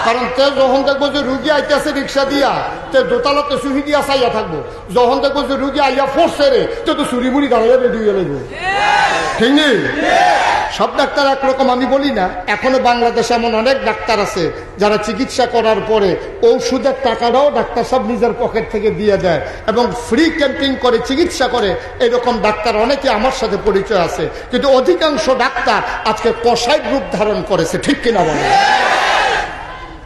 কারণ তে যখন দেখবো যে রুগী আইতেছে রিক্সা দিয়া, তে দোতলাতে সুহি দিয়া চাইয়া থাকবো। যখন দেখবো যে রুগী আইয়া ফোর্সে রে, তো চুরি মুড়ি দাঁড়িয়ে রেডি হয়ে লাগবো। ঠিক নেই? সব ডাক্তার একরকম আমি বলি না। এখনো বাংলাদেশে এমন অনেক ডাক্তার আছে যারা চিকিৎসা করার পরে ঔষধের টাকাটাও ডাক্তার সব নিজের পকেট থেকে দিয়ে দেয় এবং ফ্রি ক্যাম্পিং করে চিকিৎসা করে। এরকম ডাক্তার অনেকে আমার সাথে পরিচয় আছে, কিন্তু অধিকাংশ ডাক্তার আজকে কসাইর রূপ ধারণ করেছে। ঠিক কিনা বলে?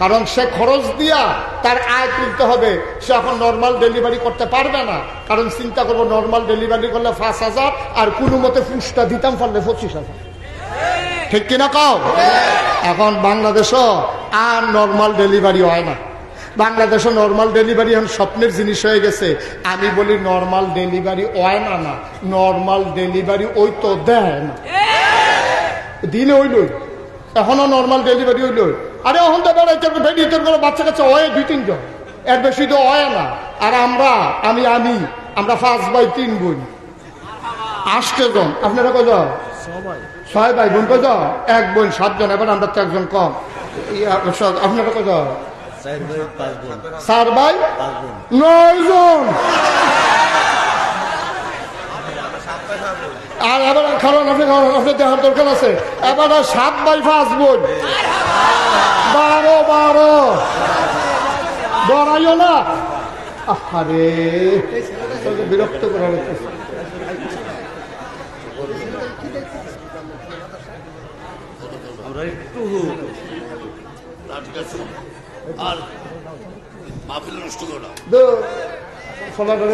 কারণ সে খরচ দিয়া তার আয় তুলতে হবে, সে এখন নর্মাল ডেলিভারি করতে পারবে না। কারণ চিন্তা করবো নর্মাল ডেলিভারি করলে 5,000, আর কোনো মতে ফুসটা দিতাম পারলে 25,000। ঠিক কিনা কও? এখন বাংলাদেশও আর নর্মাল ডেলিভারি হয় না। বাংলাদেশে নর্মাল ডেলিভারি এখন স্বপ্নের জিনিস হয়ে গেছে। আমি বলি নর্মাল ডেলিভারি হয় না, না নর্মাল ডেলিভারি ওই তো দেয় না, দিলে ওই লই এখনো নর্মাল ডেলিভারি হইল। আরে এখন তো বেড়াইতে করে বাচ্চা কাছে হয় 2-3 জন, এর বেশি তো হয় না। আর আমরা আমরা 5 ভাই 3 বোন, 8 জন। আপনারা কয়জন? 6 ভাই বোন। কয়জন? 1 বোন 7 জন। এবার আমরা তো 1 জন কম। আপনারা কয়জন? 4 ভাই 9 জন। আর এবার কারণ আপনি দেখার দরকার আছে। এবার 7 ভাই 5 বোন 12 ডরাইও না। আরে বিরক্ত করা হচ্ছে।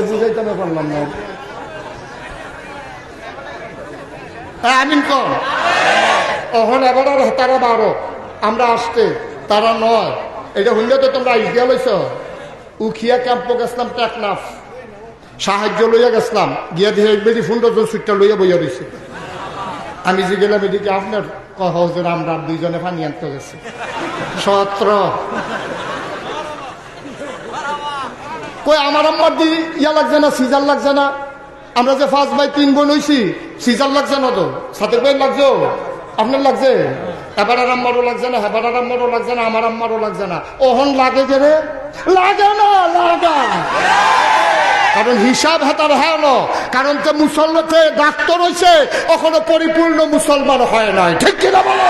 বুঝাইতে না পারলাম না। আমিন কম ওহন এবার তারা 12, আমরা আসতে তারা 9। এটা হইলে তো তোমরা আইডিয়া লইছ। উখিয়া ক্যাম্প গেছিলাম, টেকনাফ সাহায্য লইয়া গেছিলাম, গিয়া দিয়ে একবারই 15 জন সুইটটা লইয়া বইয়া রয়েছে। আমি যে গেলাম এদিকে আপনার হজুর আমরা 2 জনে পানি আনতে গেছি 17। কই আমার আম্মার দি ইয়া লাগছে না, সিজার লাগছে না? আমরা যে 5 ভাই 3 বোন হইছি, সিজার লাগছে না তো? সাথে ভাই লাগছে, আপনার লাগছে? এবার আর আম্মারও লাগছে না, হেবার আর আম্মারও লাগছে না, আমার আম্মারও লাগছে না। ওহন লাগে যে রে লাগে না, লাগা। কারণ হিসাব হাতার হয় না। কারণ তো মুসলমানতে ডাক্তার হয়েছে, এখনো পরিপূর্ণ মুসলমান হয় নাই, ঠিক কিনা বলো?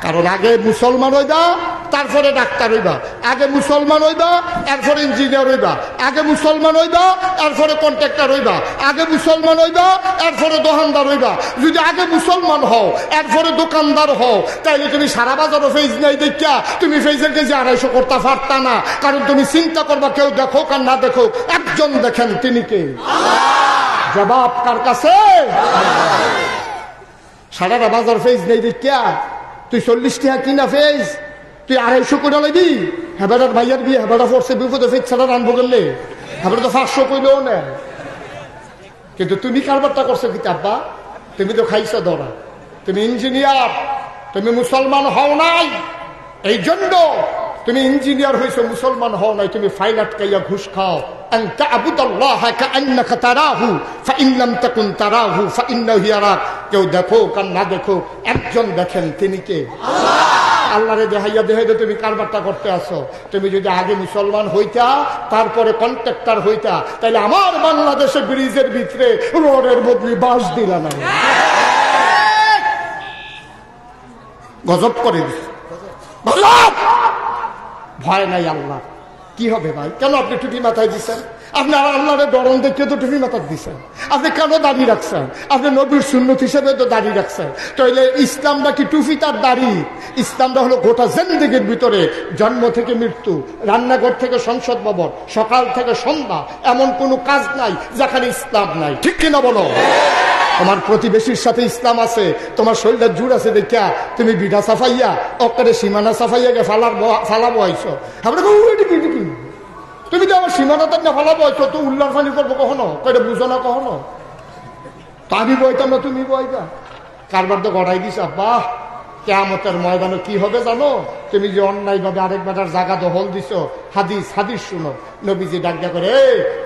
কারণ আগে মুসলমান হইবা, তারপরে ডাক্তার হইবা। আগে মুসলমান হইবা, এরপরে ইঞ্জিনিয়ার হইবা। আগে মুসলমান হইবা, এরপরে কন্ট্রাক্টর হইবা। আগে মুসলমান হইবা, এরপরে দোকানদার হইবা। যদি আগে মুসলমান হও, এরপরে দোকানদার হও, তাইলে তুমি সারা বাজারও ফেজ নাই দেখা তুমি ফেজের কেজি 250 করতে পারতা না। কারণ তুমি চিন্তা করবা, কেউ দেখুক আর না দেখুক, একজন দেখেন, তিনি কে? জবাব কার কাছে? সারা বাজার ফেজ নেই দেখা তুই 40 টাকা কিনা ফেজ তুই 250 করে লাগবি। হেবাটার ভাইয়ার বিয়ে, হেবাটা ফোর্সে বিপদে ফেজ ছাড়া রানবো করলে হেবাটা তো 500 কইলেও না। কিন্তু তুমি কারবারটা করছো কি আব্বা? তুমি তো খাইছো ধরা, তুমি ইঞ্জিনিয়ার, তুমি মুসলমান হও নাই। এই জন্য তুমি ইঞ্জিনিয়ার হয়েছো, মুসলমান হও নাই। তুমি ফাইল আটকাইয়া ঘুষ খাও। আন তা'বুদাল্লাহা কাআন্নাকা তারাহু ফাইন লাম তাকুন তারাহু ফাইন্নাহু ইয়ারাক। কেউ দেখো আর না দেখো, একজন দেখেন, তিনি কে? আল্লাহরে দেখাইয়া দেখাইয়া তুমি কারবারটা করতে আসো। তুমি যদি আগে মুসলমান হইতা, তারপরে কন্ট্রাক্টর হইতা, তাহলে আমার বাংলাদেশে ব্রিজের ভিতরে রোডের বদলি বাঁশ দিলা না। গজব করে দিচ্ছে, গজব। ভয় নাই আল্লাহ। কি হবে ভাই? কেন আপনি টুপি মাথায় দিচ্ছেন? আপনি আল্লাহরে ডরন দেখে তো টুপি মাথায় দিচ্ছেন। আপনি কেন দাড়ি রাখছেন? আপনি নবীর সুন্নত হিসেবে তো দাড়ি রাখছেন। তাইলে ইসলামটা কি টুপি তার দাড়ি? ইসলামটা হলো গোটা জিন্দেগির ভিতরে, জন্ম থেকে মৃত্যু, রান্নাঘর থেকে সংসদ ভবন, সকাল থেকে সন্ধ্যা, এমন কোনো কাজ নাই যেখানে ইসলাম নাই, ঠিক কিনা বলো? তোমার প্রতিবেশীর সাথে ইসলাম আছে, তোমার শরীরটা জুড় আছে দেখা তুমি বিধা সাফাইয়া অকারে সীমানা সাফাইয়াকে ফালাবো আইছো। তুমি তো আমার সীমানা তার না ফালাবো আইছো, তো উল্লার ফানি করবো কখনো? কয়টা বুঝো না কখনো? তো আমি বইতাম না, তুমি বইতা। কারবার তো গড়াই দিস আব্বা। কিয়ামতের ময়দানে কি হবে জানো? তুমি যে অন্যায় ভাবে আরেক বেটার জায়গা দখল দিছো, হাদিস শুনো। নবীজি ডাক্কা করে,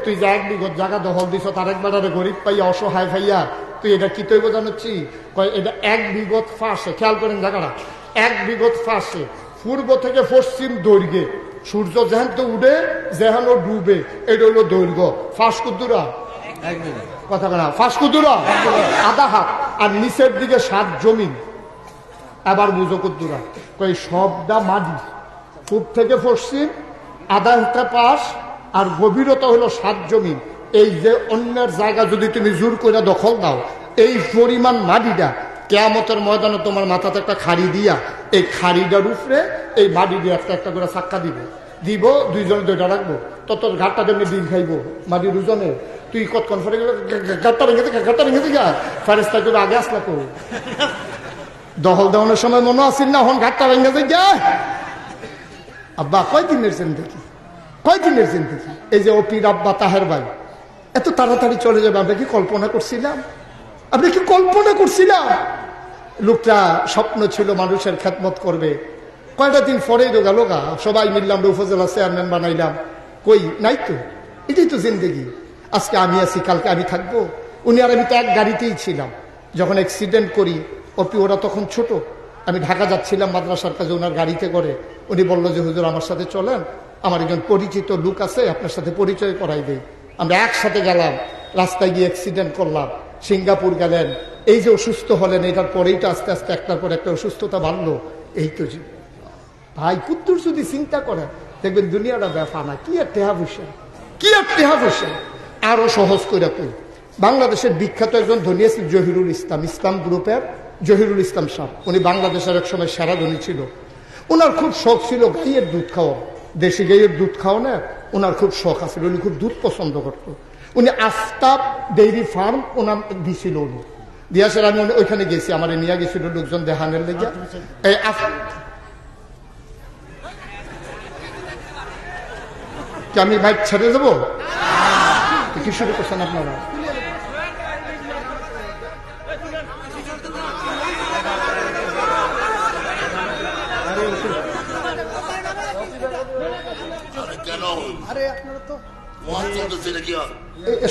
তুই যে 1 বিঘত জায়গা দখল দিছো, তার এক বেটারে গরিব পাইয়া, অসহায় পাইয়া, তুই এটা কি তৈব জানাচ্ছি? এটা 1 বিঘত ফাঁসে, খেয়াল করেন জায়গাটা, 1 বিঘত ফাঁসে পূর্ব থেকে পশ্চিম দৈর্ঘ্যে, সূর্য যেহেন তো উঠে যেহেন ডুবে, এটা হলো দৈর্ঘ্য। ফাঁস কুদ্দুরা কথা বলা, ফাঁস কুদ্দুরা আধা হাত। আর নিচের দিকে 7 জমিন। আবার বুঝো কুদ্দুরা, কই সবটা মাটি, পূব থেকে পশ্চিম আধা হাতে পাশ, আর গভীরতা হলো 7 জমিন। এই যে অন্যের জায়গা যদি তুমি জোর করে দখল দাও, এই পরিমাণ মাটিটা কিয়ামতের ময়দানে তোমার মাথাতে একটা খাড়ি দিয়া, এই খাড়িটার উপরে এই মাটি দিয়ে একটা একটা করে চাক্কা দিব, 2 জন 2টা রাখবো, তত ঘাটটা তেমনি দিন খাইবো মাটির ওজনে। তুই কতক্ষণ ফেরে গেলে ঘাটটা ভেঙে দিকে ফেরেস্তা করে আগে আসলা তো দখল দেওয়ানোর সময় মনে আসিল না, এখন ঘাটটা ভেঙে যায়। আব্বা কয়দিনের জিন্দেগি, কয়দিনের জিন্দেগি। এই যে অপির আব্বা তাহের ভাই এত তাড়াতাড়ি চলে যাবে, আমরা কি কল্পনা করছিলাম? আপনি কি কল্পনা করছিলাম? লোকটা স্বপ্ন ছিল মানুষের খেদমত করবে, কয়টা দিন পরেই তো গেল গা। সবাই মিললাম, উপজেলা চেয়ারম্যান বানাইলাম, কই নাই তো। এটাই তো জিন্দেগি। আজকে আমি আছি, কালকে আমি থাকবো। উনি আর আমি তো এক গাড়িতেই ছিলাম। যখন অ্যাক্সিডেন্ট করি, অপি ওরা তখন ছোট, আমি ঢাকা যাচ্ছিলাম মাদ্রাসার কাছে, ওনার গাড়িতে করে। উনি বললো যে হুজুর আমার সাথে চলেন, আমার একজন পরিচিত লোক আছে, আপনার সাথে পরিচয় করাই দেই। আমরা একসাথে গেলাম, রাস্তায় গিয়ে অ্যাক্সিডেন্ট করলাম, সিঙ্গাপুর গেলেন। এই যে অসুস্থ হলেন, এটার পরেই তো আস্তে আস্তে একটার পর একটা অসুস্থতা বাড়লো। এই তো ভাই, কুত্তুর যদি চিন্তা করেন দেখবেন দুনিয়াটা ব্যাপার না। কি আর টেহা বসে, কি আর টেহা বসে। আরো সহজ করে কই, বাংলাদেশের বিখ্যাত একজন ধনী আছেন জহিরুল ইসলাম, ইসলাম গ্রুপের জহিরুল ইসলাম সাহেব। উনি বাংলাদেশের এক সময় সেরা ধনী ছিল। ওনার খুব শখ ছিল গাইয়ের দুধ খাওয়া, দেশি গাইয়ের দুধ খাওয়ানো ওনার খুব শখ আছে। উনি খুব দুধ পছন্দ করত। উনি আফতাব ডেইরি ফার্ম ওনার দিছিল। উনি দিয়াসের আমি ওইখানে গেছি, আমার নিয়ে গেছিল লোকজন দেহানের লেগে। এই আমি বাইক ছেড়ে দেবো? কি শুরু করছেন আপনারা?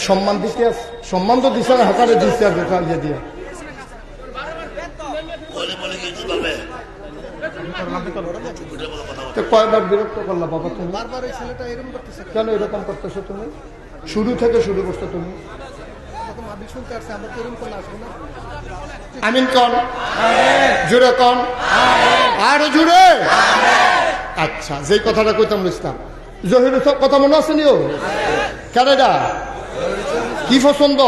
সম্মান দিতে, সম্মান তো দিচ্ছে না, হাতারে দিচ্ছে আর ইয়ে দিয়ে। কয়বার বিরক্ত করলাম বাবা তুমি? কেন এরকম করতেছো তুমি? শুরু থেকে শুরু করছো তুমি। আমিন কন, জুড়ে কন, আরো জুড়ে। আচ্ছা, যে কথাটা কইতাম ইসলাম জহির কথা মনে আছে নিও? কেনাডা কি পছন্দ?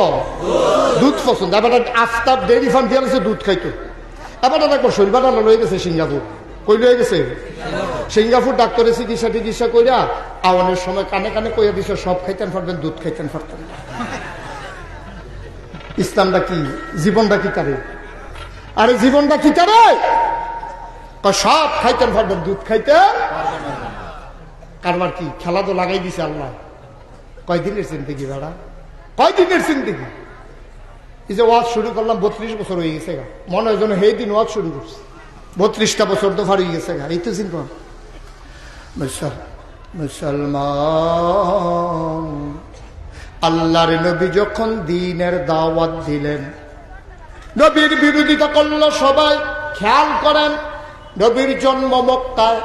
দুধ পছন্দ। আবার আফতাব ডেইরি ফার্ম দিয়ে দুধ খাইতো। আবার একটা শরীর বাটা লয়ে গেছে সিঙ্গাপুর। কই লয়ে গেছে? সিঙ্গাপুর ডাক্তারের চিকিৎসা কইরা আওয়ানের সময় কানে কানে কইয়া দিছে সব খাইতেন পারবেন, দুধ খাইতেন পারতেন। ইসলামটা কি, জীবনটা কি তারে? আরে জীবনটা কি তারে? সব খাইতেন পারবেন, দুধ খাইতে কারবার কি? খেলা তো লাগাই দিছে আল্লাহ। কয়দিনের জিন্দেগি ভাড়া, কয়দিনের জিন্দেগি। এই যে ওয়াজ শুরু করলাম 32 বছর হয়ে গেছে গা। মনে হয় যেন সেই দিন ওয়াজ শুরু করছে, 32টা বছর তো ফার হয়ে গেছে গা। এই তো চিন্তা। মুসলমান আল্লাহর নবী যখন দ্বীনের দাওয়াত দিলেন, নবীর বিরোধিতা করল সবাই। খেয়াল করেন, নবীর জন্ম মক্কায়,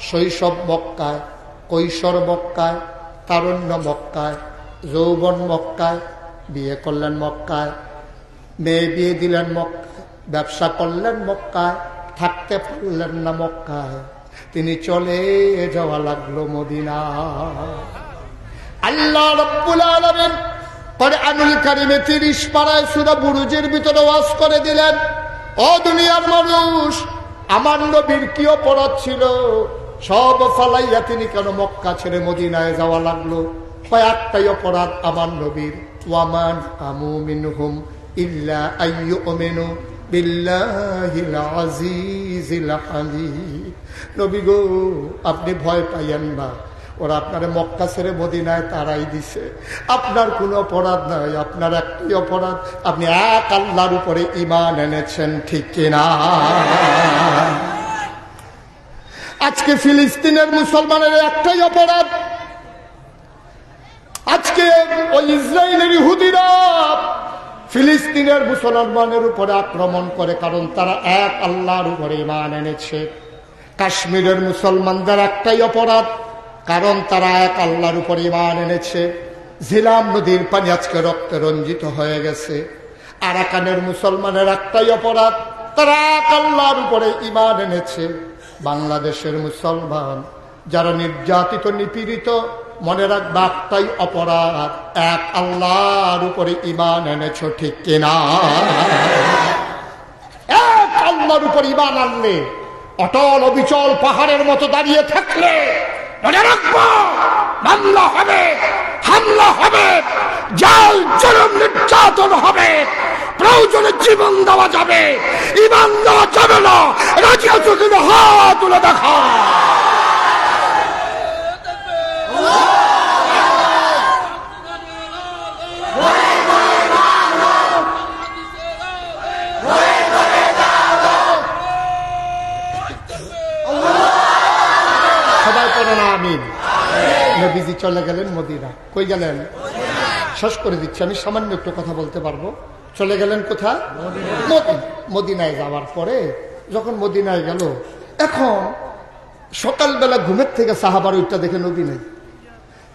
শৈশব মক্কায়, কৈশোর মক্কায়, তারুণ্য মক্কায়, যৌবন মক্কায়, বিয়ে করলেন মক্কায়, মেয়ে বিয়ে দিলেন মক্কায়, ব্যবসা করলেন মক্কায়, থাকতে পারলেন না মক্কায়, তিনি চলে যাওয়া লাগলো মদিনা। আল্লাহ রাব্বুল আলামিন কোরআনুল কারীমে 30 পারায় সূরা বুরুজের ভিতরে ওয়াজ করে দিলেন, ও দুনিয়ার মানুষ, আমার নবীর কি অপরাধ ছিল? সব ফালাইয়া তিনি কেন মক্কা ছেড়ে মদিনায় যাওয়া লাগলো? কয়েকটাই অপরাধ আমার নবীর। ওয়ামান আমু মিনহুম ইল্লা আইয়ুমিনু বিল্লাহিল আজিজিল হামিদ। নবী গো, আপনি ভয় পাইয়েন না, ওরা আপনারে মক্কা ছেড়ে মদিনায় তারাই দিছে। আপনার কোনো অপরাধ নাই, আপনার একটাই অপরাধ, আপনি এক আল্লাহর উপরে ঈমান এনেছেন, ঠিক কিনা? আজকে ফিলিস্তিনের মুসলমানের একটাই অপরাধ, আজকে ওই ইসরায়েলের ইহুদিরা ফিলিস্তিনের মুসলমানের উপরে আক্রমণ করে, কারণ তারা এক আল্লাহর উপরে ঈমান এনেছে। কাশ্মীরের মুসলমানদের একটাই অপরাধ, কারণ তারা এক আল্লাহর উপরে ঈমান এনেছে। ঝিলাম নদীর পানি আজকে রক্তে রঞ্জিত হয়ে গেছে। আরাকানের মুসলমানের একটাই অপরাধ, তারা এক আল্লাহর উপরে ঈমান এনেছে। বাংলাদেশের মুসলমান যারা নির্যাতিত নিপীড়িত, মনে রাখবা একটাই অপরাধ, এক আল্লাহর উপরে ঈমান এনেছ, ঠিক কিনা? এক আল্লাহর উপর ঈমান আনলে, অটল অবিচল পাহাড়ের মতো দাঁড়িয়ে থাকলে, মনে রাখবো মামলা হবে, হামলা হবে, জাল জুলুম নির্যাতন হবে, প্রয়োজনে জীবন দেওয়া যাবে, ঈমান দেওয়া যাবে না। রাজি আছো কিনা? হাত তুলে দেখা। সবাই পড়েন আমিন। নবীজি চলে গেলেন মদিনা। কই গেলেন? শেষ করে দিচ্ছি, আমি সামান্য একটু কথা বলতে পারবো। চলে গেলেন কোথায়? মদিনায় যাওয়ার পরে যখন মদিনায় গেল, এখন সকালবেলা ঘুমের থেকে সাহাবার ওইটা দেখে নবী নাই।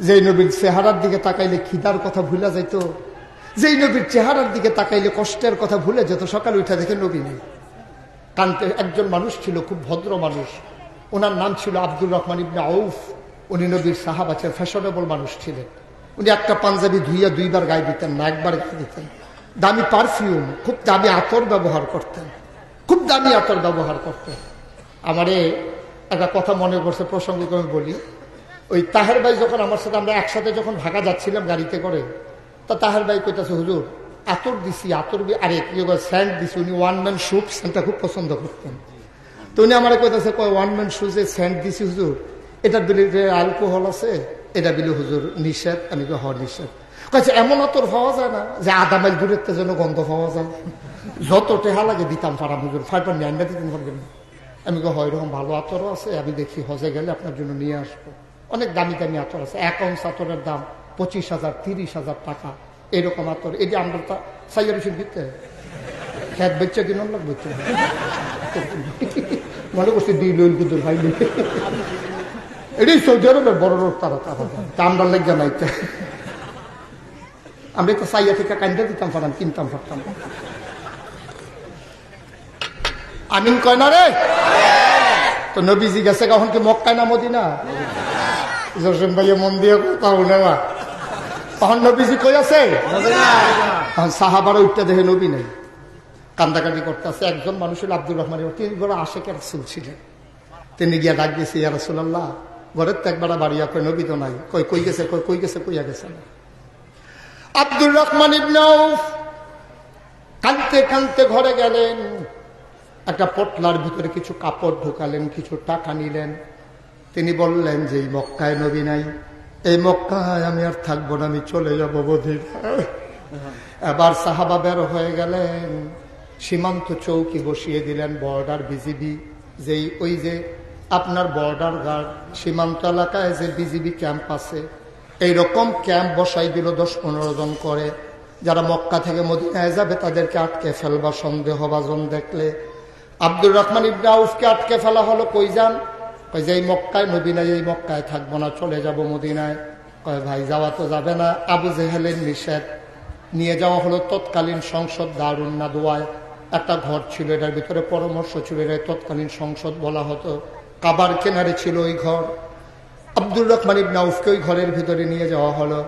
যেই নবীর চেহারার দিকে তাকাইলে খিদার কথা ভুলে যাইতো, যেই নবীর চেহারার দিকে তাকাইলে কষ্টের কথা ভুলে যেত, সকাল ওইটা দেখে নবী নেই। কানতে একজন মানুষ ছিল, খুব ভদ্র মানুষ, ওনার নাম ছিল আব্দুর রহমান ইবনে আউফ। উনি নবীর সাহাবা ছিলেন, ফ্যাশনেবল মানুষ ছিলেন। উনি একটা পাঞ্জাবি ধুইয়া দুইবার গায়ে দিতেন না, একবার গায়ে দিতেন। দামি পারফিউম, খুব দামি আতর ব্যবহার করতেন, খুব দামি আতর ব্যবহার করতেন। আমারে একটা কথা মনে করছে, প্রসঙ্গিক আমি বলি। ওই তাহের ভাই যখন আমার সাথে, আমরা একসাথে যখন ঢাকা যাচ্ছিলাম গাড়িতে করে, তা তাহের ভাই কইতাছে, হুজুর আতর দিছি, আতর আরে কি স্যান্ড দিছি। উনি ওয়ান ম্যান শুট স্যান্ডটা খুব পছন্দ করতেন। তো উনি আমার কইতাছে, ওয়ান ম্যান শুজে স্যান্ড দিছি হুজুর, এটার বিলে অ্যালকোহল আছে, এটা বিলে হুজুর নিষেধ। আমি হ নিষেধ। কয়েছে এমন আতর পাওয়া যায় না যে আধা মাইল দূরের যেন গন্ধ পাওয়া যায়? যত টেহা লাগে দিতাম ফারাম হুজুর, ফাইবার নিয়ে আনবা দিতেন পারবেন। আমি হয় এরকম ভালো আতরও আছে, আমি দেখি হজে গেলে আপনার জন্য নিয়ে আসবো। অনেক দামি দামি আতর আছে, 1 আউন্স আতরের দাম 25,000 30,000 টাকা, এরকম আতর। এই যে আমরা সাইয়ারিসের ভিতরে খেত বেচা কিনন লাগবে, মনে করছি দিল কুদুর ভাই, এটাই সৌদি আরবের বড় রোড। তারা আমরা লেগে নাই, আমরা তো সাইয়া থেকে কান্দা দিতাম পারতাম, কিনতাম পারতাম। আমিন কয় না রে? তো নবীজি গেছে কখন কি মক্কায় না মদিনা? জসিম ভাইয়া মন দিয়ে কথা নেওয়া, তখন নবীজি কই আছে? তখন সাহাবার উঠতে দেখে নবী নেই, কান্দাকাটি করতে আছে। একজন মানুষ হল আব্দুর রহমান, তিনি বড় আশেখ রাসূল ছিলেন। তিনি গিয়া ডাক দিয়েছে, ইয়া রাসূলুল্লাহ, ঘরের তো একবার বাড়িয়া কই নবী তো নাই। কই গেছে? কই গেছে? কইয়া গেছে না। আব্দুর রহমান ইবনে আউফ কাঁদতে কাঁদতে ঘরে গেলেন, একটা পটলার ভিতরে কিছু কাপড় ঢুকালেন, কিছু টাকা নিলেন। তিনি বললেন যে এই মক্কায় নবী নাই, এই মক্কায় আমি আর থাকবো না, আমি চলে যাবো মদিনায়। এবার সাহাবা বের হয়ে গেলেন, সীমান্ত চৌকি বসিয়ে দিলেন, বর্ডার বিজিবি, যেই ওই যে আপনার বর্ডার গার্ড, সীমান্ত এলাকায় যে বিজিবি ক্যাম্প আছে, এইরকম ক্যাম্প বসাই দিল 10-15 জন করে। যারা মক্কা থেকে মদিনায় যাবে তাদেরকে আটকে ফেলবা সন্দেহভাজন দেখলে। আব্দুর রহমান ইবনে আউফকে আটকে ফেলা হলো। কই যান? কই যে এই মক্কায় নবী নাই, এই মক্কায় থাকবো না, চলে যাব মদিনায়। কয় ভাই যাওয়া তো যাবে না, আবু জেহেলের নিষেধ। নিয়ে যাওয়া হলো তৎকালীন সংসদ দারুন নাদওয়ায়, একটা ঘর ছিল, এটার ভিতরে পরামর্শ ছিল, এটা তৎকালীন সংসদ বলা হতো। কাবার কিনারে ছিল ওই ঘর। আব্দুর রহমান ইবনে আউফকে ওই ঘরের ভিতরে নিয়ে যাওয়া হলো।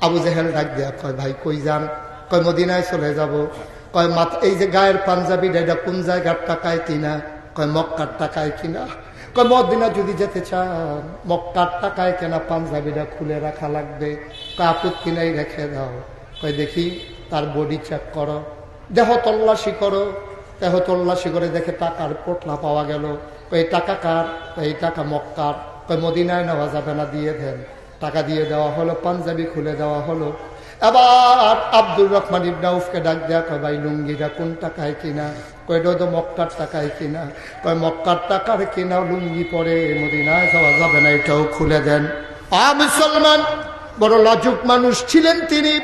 আবু জেহেল ডাক দেয়া, কয় ভাই কই যান? কয় মদিনায় চলে যাব। কয় এই যে গায়ের পাঞ্জাবি, এটা কোন জায়গার টাকায় কিনা? কয় মক্কার টাকায় কিনা। কয় মদিনা যদি যেতে চান মক্কার টাকায় কেনা পাঞ্জাবিটা খুলে রাখা লাগবে। কয় আপত্তি নাই, রেখে দাও। কয় দেখি তার বডি চেক করো, দেহ তল্লাশি করো। দেহ তল্লাশি করে দেখে টাকার পোটলা পাওয়া গেল। এই টাকা কার? এই টাকা মক্কার। কয় মদিনায় নেওয়া যাবে না, দিয়ে দেন। টাকা দিয়ে দেওয়া হলো, পাঞ্জাবি খুলে দেওয়া হলো। এবার আব্দুর রহমান ইবনে আউফকে ডাক দেয়া, কয় ভাই লুঙ্গিটা কোন টাকায় কিনা? কয় এটা তো মক্কার টাকায় কিনা। কয় মক্কার টাকার কিনা লুঙ্গি পরে মদিনায় যাওয়া যাবে না, এটাও খুলে দেন। মুসলমান বড় লাজুক মানুষ ছিলেন তিনি,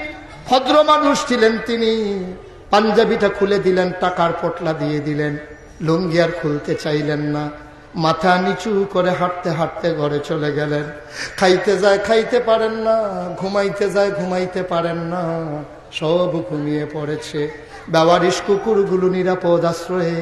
ভদ্র মানুষ ছিলেন তিনি। পাঞ্জাবিটা খুলে দিলেন, টাকার পোটলা দিয়ে দিলেন, লুঙ্গি আর খুলতে চাইলেন না। মাথা নিচু করে হাঁটতে হাঁটতে ঘরে চলে গেলেন। খাইতে যায় খাইতে পারেন না, ঘুমাইতে যায় ঘুমাইতে পারেন না, সব ঘুমিয়ে পড়েছে। বেওয়ারিশ কুকুরগুলো নিরাপদ আশ্রয়ে,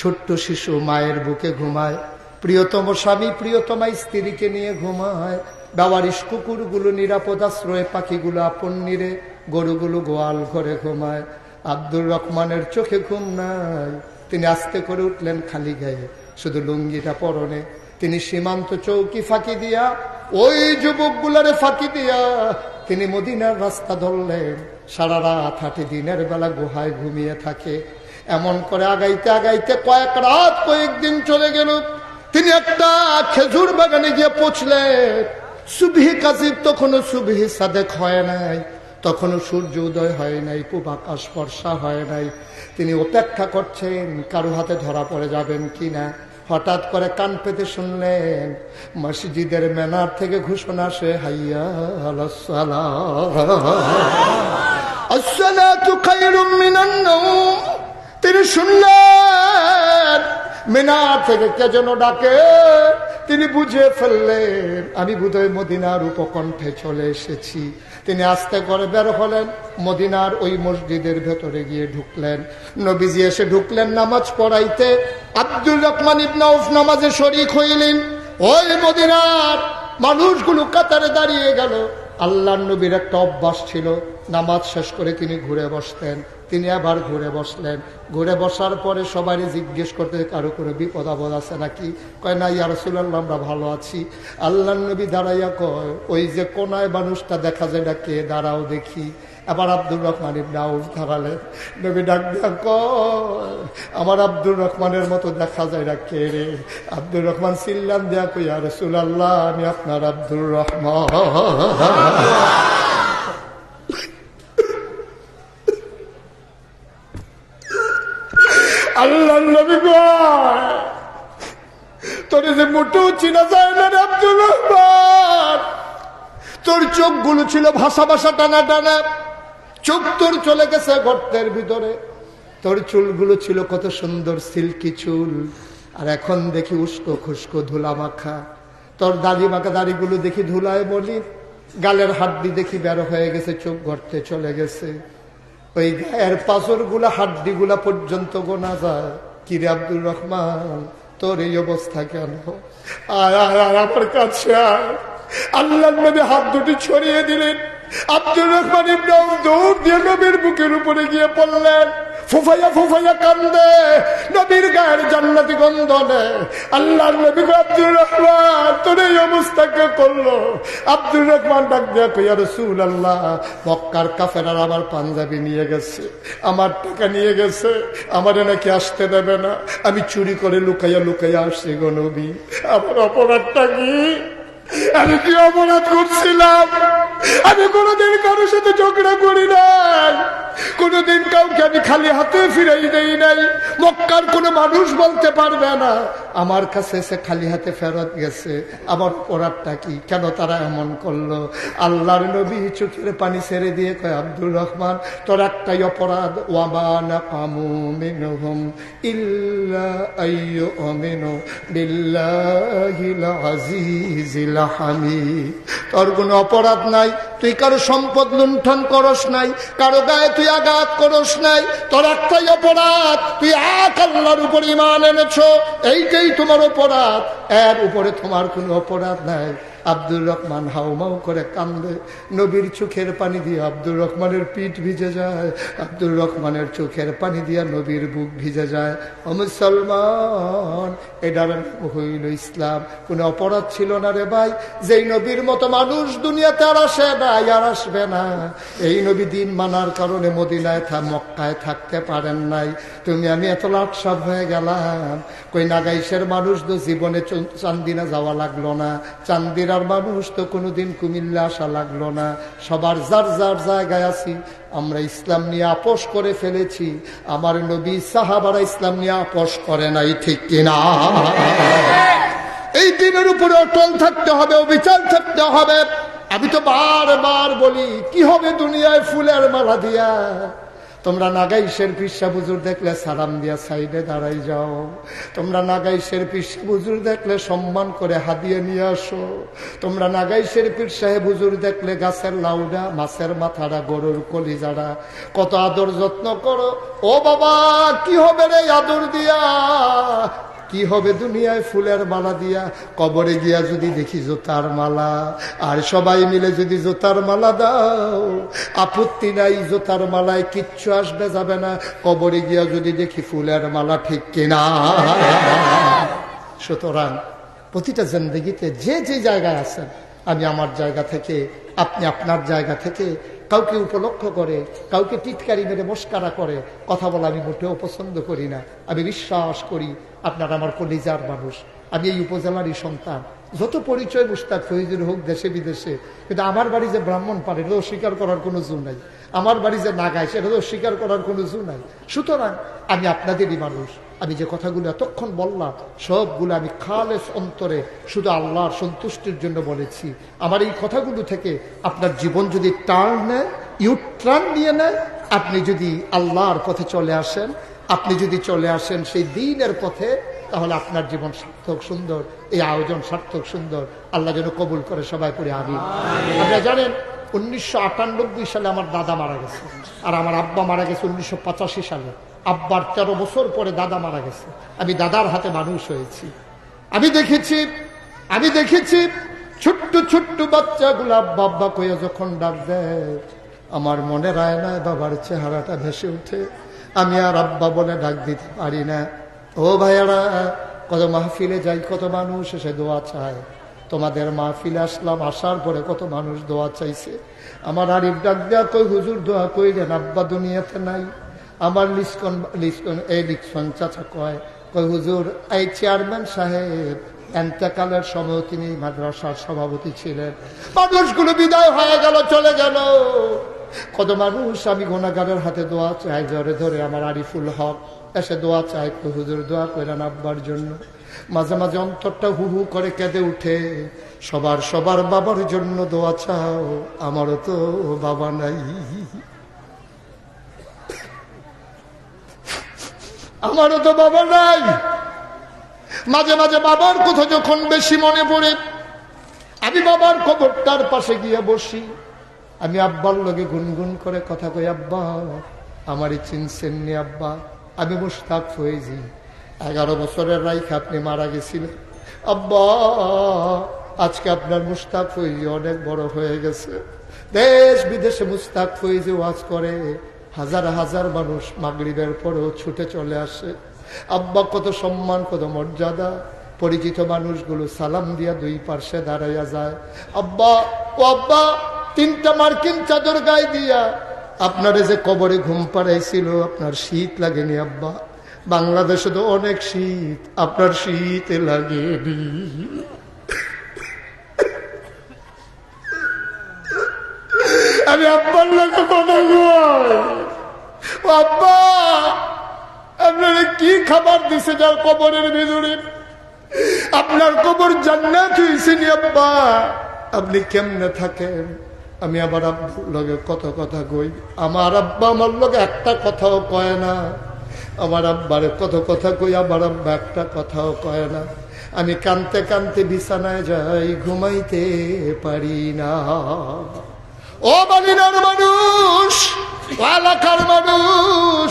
ছোট্ট শিশু মায়ের বুকে ঘুমায়, প্রিয়তম স্বামী প্রিয়তমা স্ত্রীকে নিয়ে ঘুমায়। বেওয়ারিশ কুকুরগুলো নিরাপদ আশ্রয়ে, পাখিগুলো আপন নিরে, গরুগুলো গোয়াল ঘরে ঘুমায়। আব্দুর রহমানের চোখে ঘুম নাই। তিনি আস্তে করে উঠলেন খালি গায়ে, শুধু লুঙ্গিটা পরনে। তিনি সীমান্ত চৌকি ফাঁকি দিয়া, ওই যুবকগুলারে ফাঁকি দিয়া তিনি মদিনার রাস্তা ধরলেন। সারা রাত হাঁটে, দিনের বেলা গুহায় ঘুমিয়ে থাকে। এমন করে আগাইতে আগাইতে কয়েক রাত কয়েকদিন চলে গেল। তিনি একটা খেজুর বাগানে গিয়ে পৌঁছলেন। সুবহি কাজিব, তখনও সুবহি সাদেক হয় নাই, তখনও সূর্য উদয় হয় নাই, পূব আকাশ বর্ষা হয় নাই। তিনি অপেক্ষা করছেন কারো হাতে ধরা পড়ে যাবেন কিনা। হঠাৎ করে কান পেতে শুনলেন মসজিদের মেনার থেকে ঘোষণা আসে, হাইয়া আলাস সালাহ, আসসালাতু খায়রুম মিনান নাওম। তিনি শুনলেন মিনার থেকে কে যেন ডাকে। তিনি বুঝে ফেললেন আমি বোধহয় মদিনার উপকণ্ঠে চলে এসেছি। তিনি আস্তে করে বের হলেন, মদিনার ওই মসজিদের ভেতরে গিয়ে ঢুকলেন। নবীজি এসে ঢুকলেন নামাজ পড়াইতে। আব্দুর রহমান ইবনে আউফ নামাজে শরীক হইলেন। ওই মদিনার মানুষগুলো কাতারে দাঁড়িয়ে গেল। আল্লাহর নবীর একটা অভ্যাস ছিল, নামাজ শেষ করে তিনি ঘুরে বসতেন। তিনি আবার ঘুরে বসলেন। ঘুরে বসার পরে সবাই জিজ্ঞেস করতে, কারো কোনো বিপদ আপদ আছে নাকি? কয় না ইয়া রাসূলুল্লাহ, আমরা ভালো আছি। আল্লাহর নবী দাঁড়াইয়া কয়, ওই যে কোনায় মানুষটা দেখা যায়, ডাকে দাঁড়াও দেখি। আবার আব্দুর রহমান ইবনে আউফ দাঁড়ালেন। নবী ডাক দিয়া কয়, আমার আব্দুর রহমানের মতো দেখা যায়, ডাকে রে। আব্দুর রহমান চিল্লান দেয়া কই, ইয়া রাসূলুল্লাহ, আমি আপনার আব্দুর রহমান। আল্লাহ নবী কয়, তোরে যে মোটেও চিনা যায় না রে আব্দুর রহমান। তোর চোখগুলো ছিল ভাষা ভাষা টানা টানা, চোখ তোর চলে গেছে গর্তের ভিতরে। তোর চুলগুলো ছিল কত সুন্দর সিল্কি চুল, আর এখন দেখি উস্কো খুস্কো ধুলা মাখা। তোর দাড়ি মাখা দাড়িগুলো দেখি ধুলায় বলি, গালের হাড্ডি দেখি বের হয়ে গেছে, চোখ গর্তে চলে গেছে। ওই গায়ের পাঁচর গুলা হাড্ডি গুলা পর্যন্ত গোনা যায়। কিরে আব্দুর রহমান, তোর এই অবস্থা কেন? আমার কাছে আল্লাহ নবী হাত দুটি ছড়িয়ে দিলেন। আব্দুর রহমান ইবনে আউফ দৌড় দিয়ে নবীর বুকের উপরে গিয়ে পড়লেন। ফুফাইয়া ফুফাইয়া কান্দে, নবীর গায়ের জান্নাতি গন্ধ নেয়। আল্লাহ নবী আব্দুর রহমান, তোর এই অবস্থা কে করলো? আব্দুর রহমান ডাক দিয়া কই, ইয়া রাসূলুল্লাহ, মক্কার কাফেররা আমার পাঞ্জাবি নিয়ে গেছে, আমার টাকা নিয়ে গেছে, আমারে নাকি আসতে দেবে না। আমি চুরি করে লুকাইয়া লুকাইয়া আসছি গো নবী। আমার অপরাধটা কি? আমি কি অপরাধ করছিলাম? আমি কোনোদিন কারোর সাথে ঝগড়া করি নাই, কোনোদিন কাউকে আমি খালি হাতে ফিরাই দেই নাই। মক্কার কোনো মানুষ বলতে পারবে না আমার কাছে এসে খালি হাতে ফেরত গেছে। আমার অপরাধটা কি? কেন তারা এমন করলো? আল্লাহর নবী চোখের পানি ছেড়ে দিয়ে কয়, আব্দুর রহমান, তোর একটাই অপরাধ, ওয়ামা নাকামু মিনহুম ইল্লা আইয়ুমিনু বিল্লাহিল আজিজিল হামিদ। তোর কোনো অপরাধ নাই, তুই কারো সম্পদ লুণ্ঠন করস নাই, কারো গায়ে তুই আঘাত করস নাই। তোর একটাই অপরাধ, তুই এক আল্লাহর উপর ঈমান এনেছো, এইটাই তোমার অপরাধ, এর উপরে তোমার কোনো অপরাধ নাই। আব্দুর রহমান হাউমাউ করে কান্দে। নবীর চোখের পানি দিয়ে আব্দুর রহমানের পিঠ ভিজে যায়, আব্দুর রহমানের চোখের পানি দিয়া নবীর বুক ভিজে যায়। ও মুসলমান, এটার হইল ইসলাম। কোন অপরাধ ছিল না রে ভাই। যেই নবীর মতো মানুষ দুনিয়াতে আর আসে না, আর আসবে না। এই নবী দিন মানার কারণে মদিনায় মক্কায় থাকতে পারেন নাই। তুমি আমি এত লাটসাপ হয়ে গেলাম। কই নাগাইশের মানুষ তো জীবনে চান্দিনা যাওয়া লাগলো না, চান্দিরার মানুষ তো কোনোদিন কুমিল্লা আসা লাগলো না। সবার যার যার জায়গায় আছি। আমরা ইসলাম নিয়ে আপোষ করে ফেলেছি, আমার নবী সাহাবারা ইসলাম নিয়ে আপোষ করে নাই, ঠিক কিনা? এই দিনের উপরে অটল থাকতে হবে, অবিচার থাকতে হবে। আমি তো বারবার বলি, কি হবে দুনিয়ায় ফুলের মালা দিয়া? তোমরা নাগাইশের পিসা বুজুর দেখলে সালাম দিয়া সাইডে দাঁড়াই যাও। তোমরা নাগাইশের পিসা বুজুর দেখলে সম্মান করে হাদিয়া নিয়ে আসো। তোমরা নাগাইশের পীর সাহেব হুজুর দেখলে গাছের লাউডা, মাছের মাথাটা, গরুর কলিজাড়া কত আদর যত্ন করো। ও বাবা, কি হবে রে আদর দিয়া? কি হবে দুনিয়ায় ফুলের মালা দিয়া? কবরে গিয়া যদি দেখি জুতার মালা, আর সবাই মিলে যদি জুতার মালা দাও, আপত্তি নাই, জুতার মালায় কিচ্ছু আসবে যাবে না। কবরে গিয়া যদি দেখি ফুলের মালা, ঠিক কিনা? সুতরাং প্রতিটা জিন্দেগিতে যে যে জায়গায় আছেন, আমি আমার জায়গা থেকে, আপনি আপনার জায়গা থেকে, কাউকে উপলক্ষ করে, কাউকে টিটকারি মেরে মস্কারা করে কথা বলা আমি মোটেও পছন্দ করি না। আমি বিশ্বাস করি আপনারা আমার কলিজার মানুষ। আমি এই উপজেলারই সন্তান, যত পরিচয় মুশতাক ফরিদের হোক দেশে বিদেশে, কিন্তু আমার বাড়ি যে ব্রাহ্মণ পারে এটা অস্বীকার করার কোনো জো নাই, আমার বাড়ি যে নাগায় সেটা তো অস্বীকার করার কোনো জো নাই। সুতরাং আমি আপনাদেরই মানুষ। আমি যে কথাগুলো এতক্ষণ বললাম সবগুলো আমি খালেস অন্তরে শুধু আল্লাহর সন্তুষ্টির জন্য বলেছি। আমার এই কথাগুলো থেকে আপনার জীবন যদি টার্ন নেয়, ইউটার্ন নিয়ে নেয়, আপনি যদি আল্লাহর পথে চলে আসেন, আপনি যদি চলে আসেন সেই দ্বীনের পথে, তাহলে আপনার জীবন সার্থক সুন্দর, এই আয়োজন সার্থক সুন্দর। আল্লাহ যেন কবুল করে, সবাই করে আমিন। আপনারা জানেন 1998 সালে আমার দাদা মারা গেছে, আর আমার আব্বা মারা গেছে 1985 সালে। আব্বার 13 বছর পরে দাদা মারা গেছে। আমি দাদার হাতে মানুষ হয়েছি। আমি দেখেছি ছোট্ট ছোট্ট বাচ্চাগুলো আব্বা আব্বা কইয়া যখন ডাক দেয়, আমার মনের আয়নায় বাবার চেহারাটা ভেসে উঠে। আমি আর আব্বা বলে ডাক দিতে পারি না। ও ভাইয়ারা, কত মাহফিলে যাই, কত মানুষ এসে দোয়া চায়। তোমাদের মাহফিলে আসলাম, আসার পরে কত মানুষ দোয়া চাইছে। আমার আরিফ ডাক দেয়া কই, হুজুর দোয়া কইলেন, আব্বা দুনিয়াতে নাই। আমার লিসকন চাচা কয় হুজুর এই চেয়ারম্যান সাহেব এন্তেকালের সময় তিনি মাদ্রাসার সভাপতি ছিলেন। মানুষগুলো বিদায় হয়ে গেল, চলে গেল। কত মানুষ আমি গুনাহগারের হাতে দোয়া চাই, ধরে ধরে আমার আরিফুল হক এসে দোয়া চাই, হুজুর দোয়া করেন আব্বার জন্য। মাঝে মাঝে অন্তরটা হু হু করে কেঁদে উঠে। সবার বাবার জন্য দোয়া চাও, আমারও তো বাবা নাই, আমারও তো বাবা নাই। মাঝে মাঝে বাবার কথা যখন বেশি মনে পড়ে, আমি বাবার কবরটার পাশে গিয়ে বসি। আমি আব্বার লগে গুনগুন করে কথা কই, আব্বা আমারই চিনছেন নি আব্বা, আমি মুশতাক ফয়েজি, 11 বছরের রাইখে আপনি মারা গেছিলেন। আব্বা আজকে আপনার মুশতাক ফয়েজি অনেক বড় হয়ে গেছে। দেশ বিদেশে মুশতাক ফয়েজি ওয়াজ করে, হাজার হাজার মানুষ মাগরিবের পরেও ছুটে চলে আসে। আব্বা কত সম্মান, কত মর্যাদা। পরিচিত মানুষগুলো সালাম দিয়া দুই পার্শ্বে দাঁড়াইয়া যায়। আব্বা, ও আব্বা, 3টা মার্কিন চাদর গায়ে দিয়া আপনারে যে কবরে ঘুম পাড়াইছিল, আপনার শীত লাগেনি আব্বা? বাংলাদেশে তো অনেক শীত, আপনার শীত লাগেনি? আমি আব্বার লোকে কথা কই, আব্বা আপনারা কি খাবার দিছে যার কবরের ভিতরে? আপনার কবর জান্নাত হয়েছে নি আব্বা? আপনি কেমনে থাকেন? আমি আবার আব্বুর লগে কত কথা কই, আমার আব্বা আমার লগে একটা কথাও কয় না। আমার আব্বারে কত কথা কই, আমার আব্বা একটা কথাও কয় না। আমি কানতে কানতে বিছানায় যাই, ঘুমাইতে পারি না। ও বালিনার মানুষ, ও এলাকার মানুষ,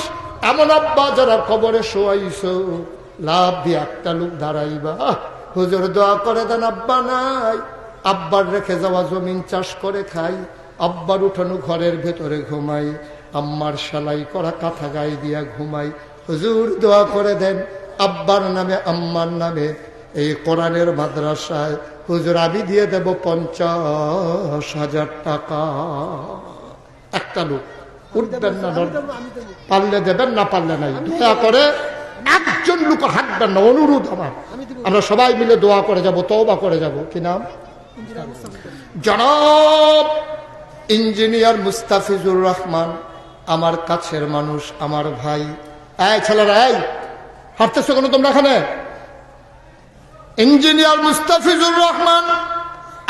এমন আব্বা যারা কবরে শোয়াইছো, লাভ দিয়ে একটা লোক দাঁড়াইবা, হুজুর দোয়া করে দেন আব্বা নাই। আব্বার রেখে যাওয়া জমিন চাষ করে খাই, আব্বার উঠানো ঘরের ভেতরে ঘুমাই, আম্মার সেলাই করা কাঁথা গায়ে দিয়া ঘুমাই। হুজুর দোয়া করে দেন আব্বার নামে আম্মার নামে এই কোরআনের মাদ্রাসায় হুজুর আমি দিয়ে দেব 50,000 টাকা। একটা লোক উঠবেন না, পারলে দেবেন, না পারলে নাই। দোয়া করে একজন লোক হাঁটবেন না, অনুরোধ আমার। আমরা সবাই মিলে দোয়া করে যাব, তওবা করে যাব। কি নাম? জনাব ইঞ্জিনিয়ার মুস্তাফিজুর রহমান, আমার কাছের মানুষ, আমার ভাই। এই ছেলেরা, এই হাঁটতেছো কেন তোমরা এখানে? ইঞ্জিনিয়ার মুস্তাফিজুর রহমান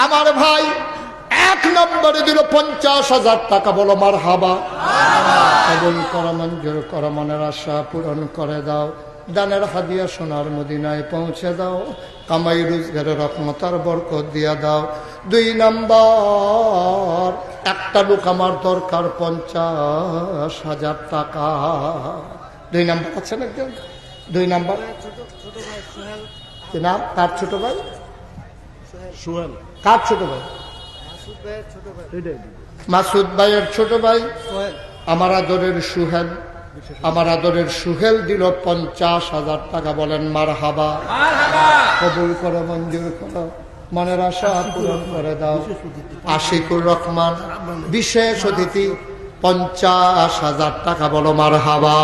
আমার ভাই 1 নম্বরে দিল 50,000 টাকা। বলো মারহাবা। কবুল করো, মঞ্জুর করো, মনের আশা পূরণ করে দাও। দানের হাদিয়া সোনার মদিনায় পৌঁছে দাও। কামাই রোজগারের রহমতার বরকত দিয়া দাও। 2 নম্বর, একটা লোক আমার দরকার 50,000 টাকা। 2 নম্বর আছেন একজন? 2 নম্বর কি নাম? কার ছোট ভাই? সোহেল। কার ছোট ভাই? মাসুদ ভাইয়ের ছোট ভাই আমার আদরের সুহেল। আমার আদরের সুহেল দিল 50,000 টাকা। বলেন মারহাবা। কবুল করো, মঞ্জুর করো, মনের আশা পূরণ করে দাও। আশিকুর রহমান বিশেষ অতিথি 50,000 টাকা। বলো মারহাবা।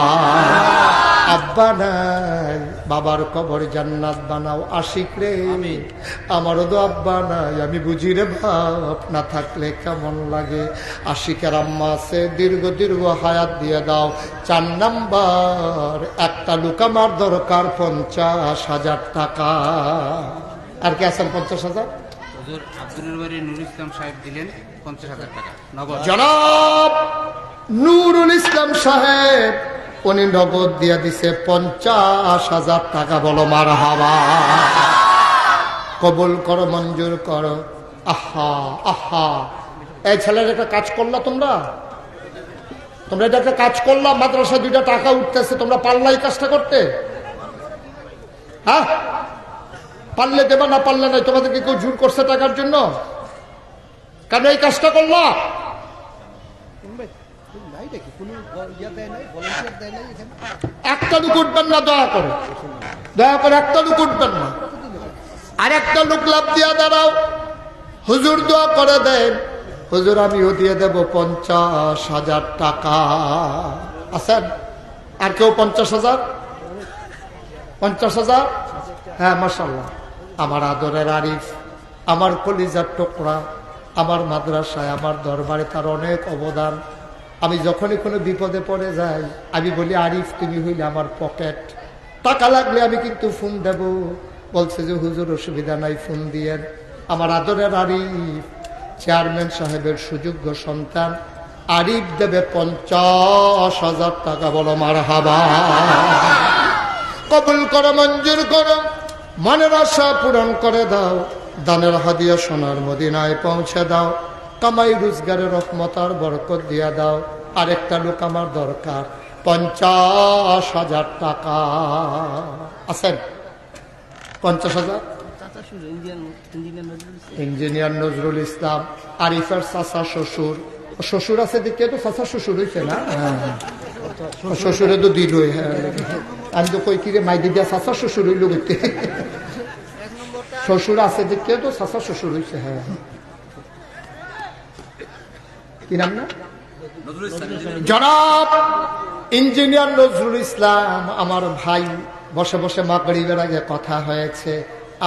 আব্বা নাই, বাবার কবর জান্নাত বানাও আশিক রে। আমারও তো আব্বা নাই, আমি বুঝি রে বাপ না থাকলে কেমন লাগে। আশিকের আম্মা আছে, দীর্ঘ দীর্ঘ হায়াত দিয়ে দাও। 4 নাম্বার, একটা লোক আমার দরকার 50,000 টাকা। আর কে আছেন 50,000? হুজুর আব্দুল বাড়ি নুরুল ইসলাম সাহেব দিলেন 50,000 টাকা নগদ। জনাব নুরুল ইসলাম সাহেব উনি নগদ দিয়ে দিছে 50,000 টাকা। বলো মারহাবা। কবুল করো, মঞ্জুর করো। আহা আহা, এই ছেলের একটা কাজ করলা তোমরা এটা একটা কাজ করলাম। মাদ্রাসায় 2টা টাকা উঠতেছে, তোমরা পারলা এই কাজটা করতে? হ্যাঁ, পারলে দেবা, না পারলে নাই। তোমাদেরকে কেউ জোর করছে টাকার জন্য? কেন এই কাজটা করলা? একটা লোক উঠবেন না, দয়া করে একটা লোক উঠবেন না। আর একটা লোক লাভ দিয়া দাঁড়াও। হুজুর দোয়া করে দেন, হুজুর আমিও দিয়ে দেব 50,000 টাকা। আছেন আর কেউ? 50,000? 50,000? হ্যাঁ, মাশাআল্লাহ। আমার আদরের আরিফ, আমার কলিজার টুকরা, আমার মাদ্রাসায়, আমার দরবারে তার অনেক অবদান। আমি যখনই কোনো বিপদে পড়ে যাই, আমি বলি আরিফ তুমি হইলে আমার পকেট, টাকা লাগলে আমি কিন্তু ফোন দেব। বলছে যে হুজুর অসুবিধা নাই, ফোন দিয়েন। আমার আদরের আরিফ, চেয়ারম্যান সাহেবের সুযোগ্য সন্তান, আরিফ দেবে 50,000 টাকা। বলো মারহাবা। কবুল করো, মঞ্জুর করো, মনের আশা পূরণ করে দাও। দানের হাদিয়া সোনার মদিনায় পৌঁছে দাও। কামাই রোজগারের রহমত আর বরকত দিয়া দাও। আরেকটা লোক আমার দরকার 50,000 টাকা। আছেন 50,000? ইঞ্জিনিয়ার নজরুল ইসলাম, আরিফের চাচা শ্বশুর। শ্বশুর আছে দেখে তো চাচা শ্বশুর হয়েছে না? শ্বশুরে তো দিল। হ্যাঁ, আমি তো কই কিরে মাই দিদিয়া চাচা শ্বশুর হইল দেখতে। শ্বশুর আছে দেখে তো চাচা শ্বশুর হয়েছে। হ্যাঁ, কি নাম না? জনাব ইঞ্জিনিয়ার নজরুল ইসলাম আমার ভাই। বসে বসে মাগরিবের আগে কথা হয়েছে।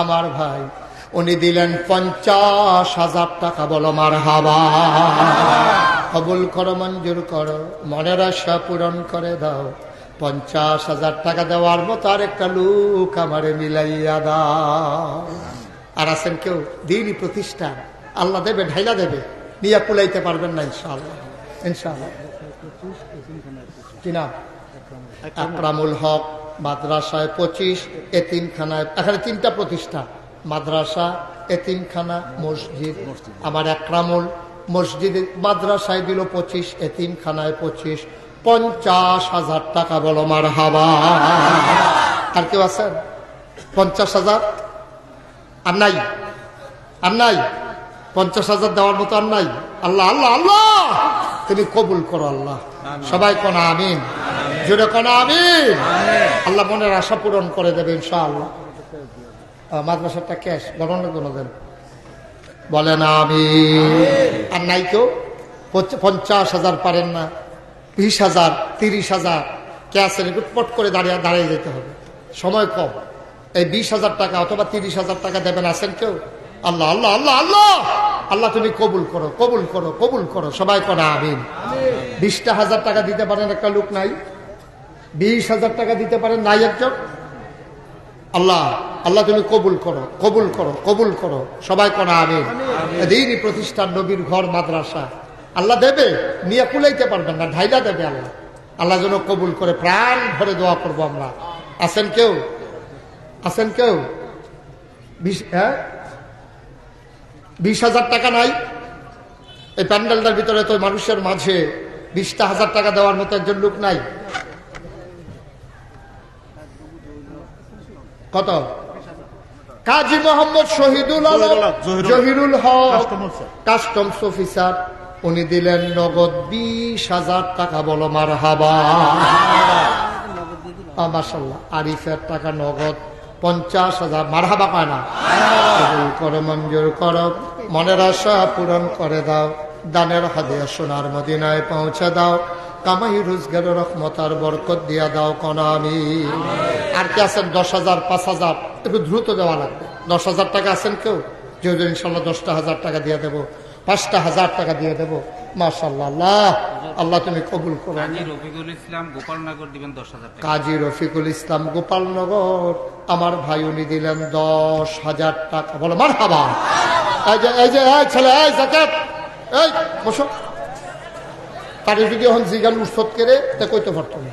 আমার ভাই উনি দিলেন 50,000 টাকা। বলো মারহাবা। কবুল করো, মঞ্জুর করো, মনের আশা পূরণ করে দাও। 50,000 টাকা দেওয়ার মতো আর একটা লোক আমারে মিলাইয়া দাও। আর আছেন কেউ? দিনই প্রতিষ্ঠান, আল্লাহ দেবে, ঢাইলা দেবে, নিয়ে কুলাইতে পারবেন না ইনশাআল্লাহ। ইনশাআল্লাহ। কি নাম? আকরামুল হক, মাদ্রাসায় 25, এতিমখানায়। এখানে 3টা প্রতিষ্ঠান, মাদ্রাসা, এতিমখানা, মসজিদ। আমার আকরামুল মসজিদে মাদ্রাসায় দিল 25, এতিমখানায় 25, 50,000 টাকা। বলো মারহাবা। আর কেউ আছেন? 50,000? আর নাই? আর নাই? 50,000 দেওয়ার মতো আর নাই? আল্লাহ আল্লাহ আল্লাহ তুমি কবুল করো আল্লাহ। সবাই কোন আমিন, জোরে কোন আমিন। আল্লাহ মনের আশা পূরণ করে দেবে ইনশাআল্লাহ। মাদ্রাসাটা ক্যাশ গণনা কোনো দেন, বলেন আমিন। আর নাই কেউ? 50,000 পারেন না? 20,000, 30,000 ক্যাশের পট করে দাঁড়িয়ে যেতে হবে, সময় কম। এই 20,000 টাকা অথবা 30,000 টাকা দেবেন। আছেন কেউ? আল্লাহ আল্লাহ আল্লাহ আল্লাহ আল্লাহ তুমি কবুল করো, কবুল করো, কবুল করো। সবাই করা আমিন। 20,000 টাকা দিতে পারেন একটা লোক নাই? 20,000 টাকা দিতে পারেন নাই একজন? আল্লাহ আল্লাহ তুমি কবুল করো, কবুল করো, কবুল করো। সবাই করা আমিন। দিনই প্রতিষ্ঠান, নবীর ঘর, মাদ্রাসা আল্লাহ দেবে, নিয়ে কুলাইতে পারবেন না, ঢাইলা দেবে আল্লাহ। আল্লাহ যেন কবুল করে, প্রাণ ভরে দোয়া করবো আমরা। আছেন কেউ? আছেন কেউ? 20,000 টাকা নাই? এই প্যান্ডেলটার ভিতরে তো মানুষের মাঝে 20,000 টাকা দেওয়ার মতো একজন লোক নাই? কত? কাজী মোহাম্মদ শহীদুল আলম জহিরুল হক, কাস্টমস অফিসার, উনি দিলেন নগদ 20,000 টাকা। বলো মারহাবা। মাশাআল্লাহ। আরিফের টাকা নগদ 50,000। মারহাবা পায় না? কবুল করো, মঞ্জুর করো, মনের আশা পূরণ করে দাও। দানের হাদিয়া সোনার মদিনায় পৌঁছে দাও। কামাই রোজগার রহমত আর বরকত দিয়া দাও কনা আমি। আর কি আছেন 10,000 5,000 একটু দ্রুত দেওয়া লাগবে। 10,000 টাকা আছেন কেউ? যে ইনশাল্লাহ 10,000 টাকা দিয়ে দেবো, 5,000 টাকা দিয়ে দেবো। মাশাআল্লাহ, আল্লাহ আল্লাহ তুমি কবুল করো। কাজী রফিকুল ইসলাম গোপালনগর দিবেন 10,000 টাকা। কাজী রফিকুল ইসলাম গোপালনগর আমার ভাই, উনি দিলেন 10,000 টাকা। বলো মারহাবা। এই যে এই ছেলে, এই জাকাত, এই বসো। তারে যদি এখন জিগান উৎসব করে তা কইতে পারতো না।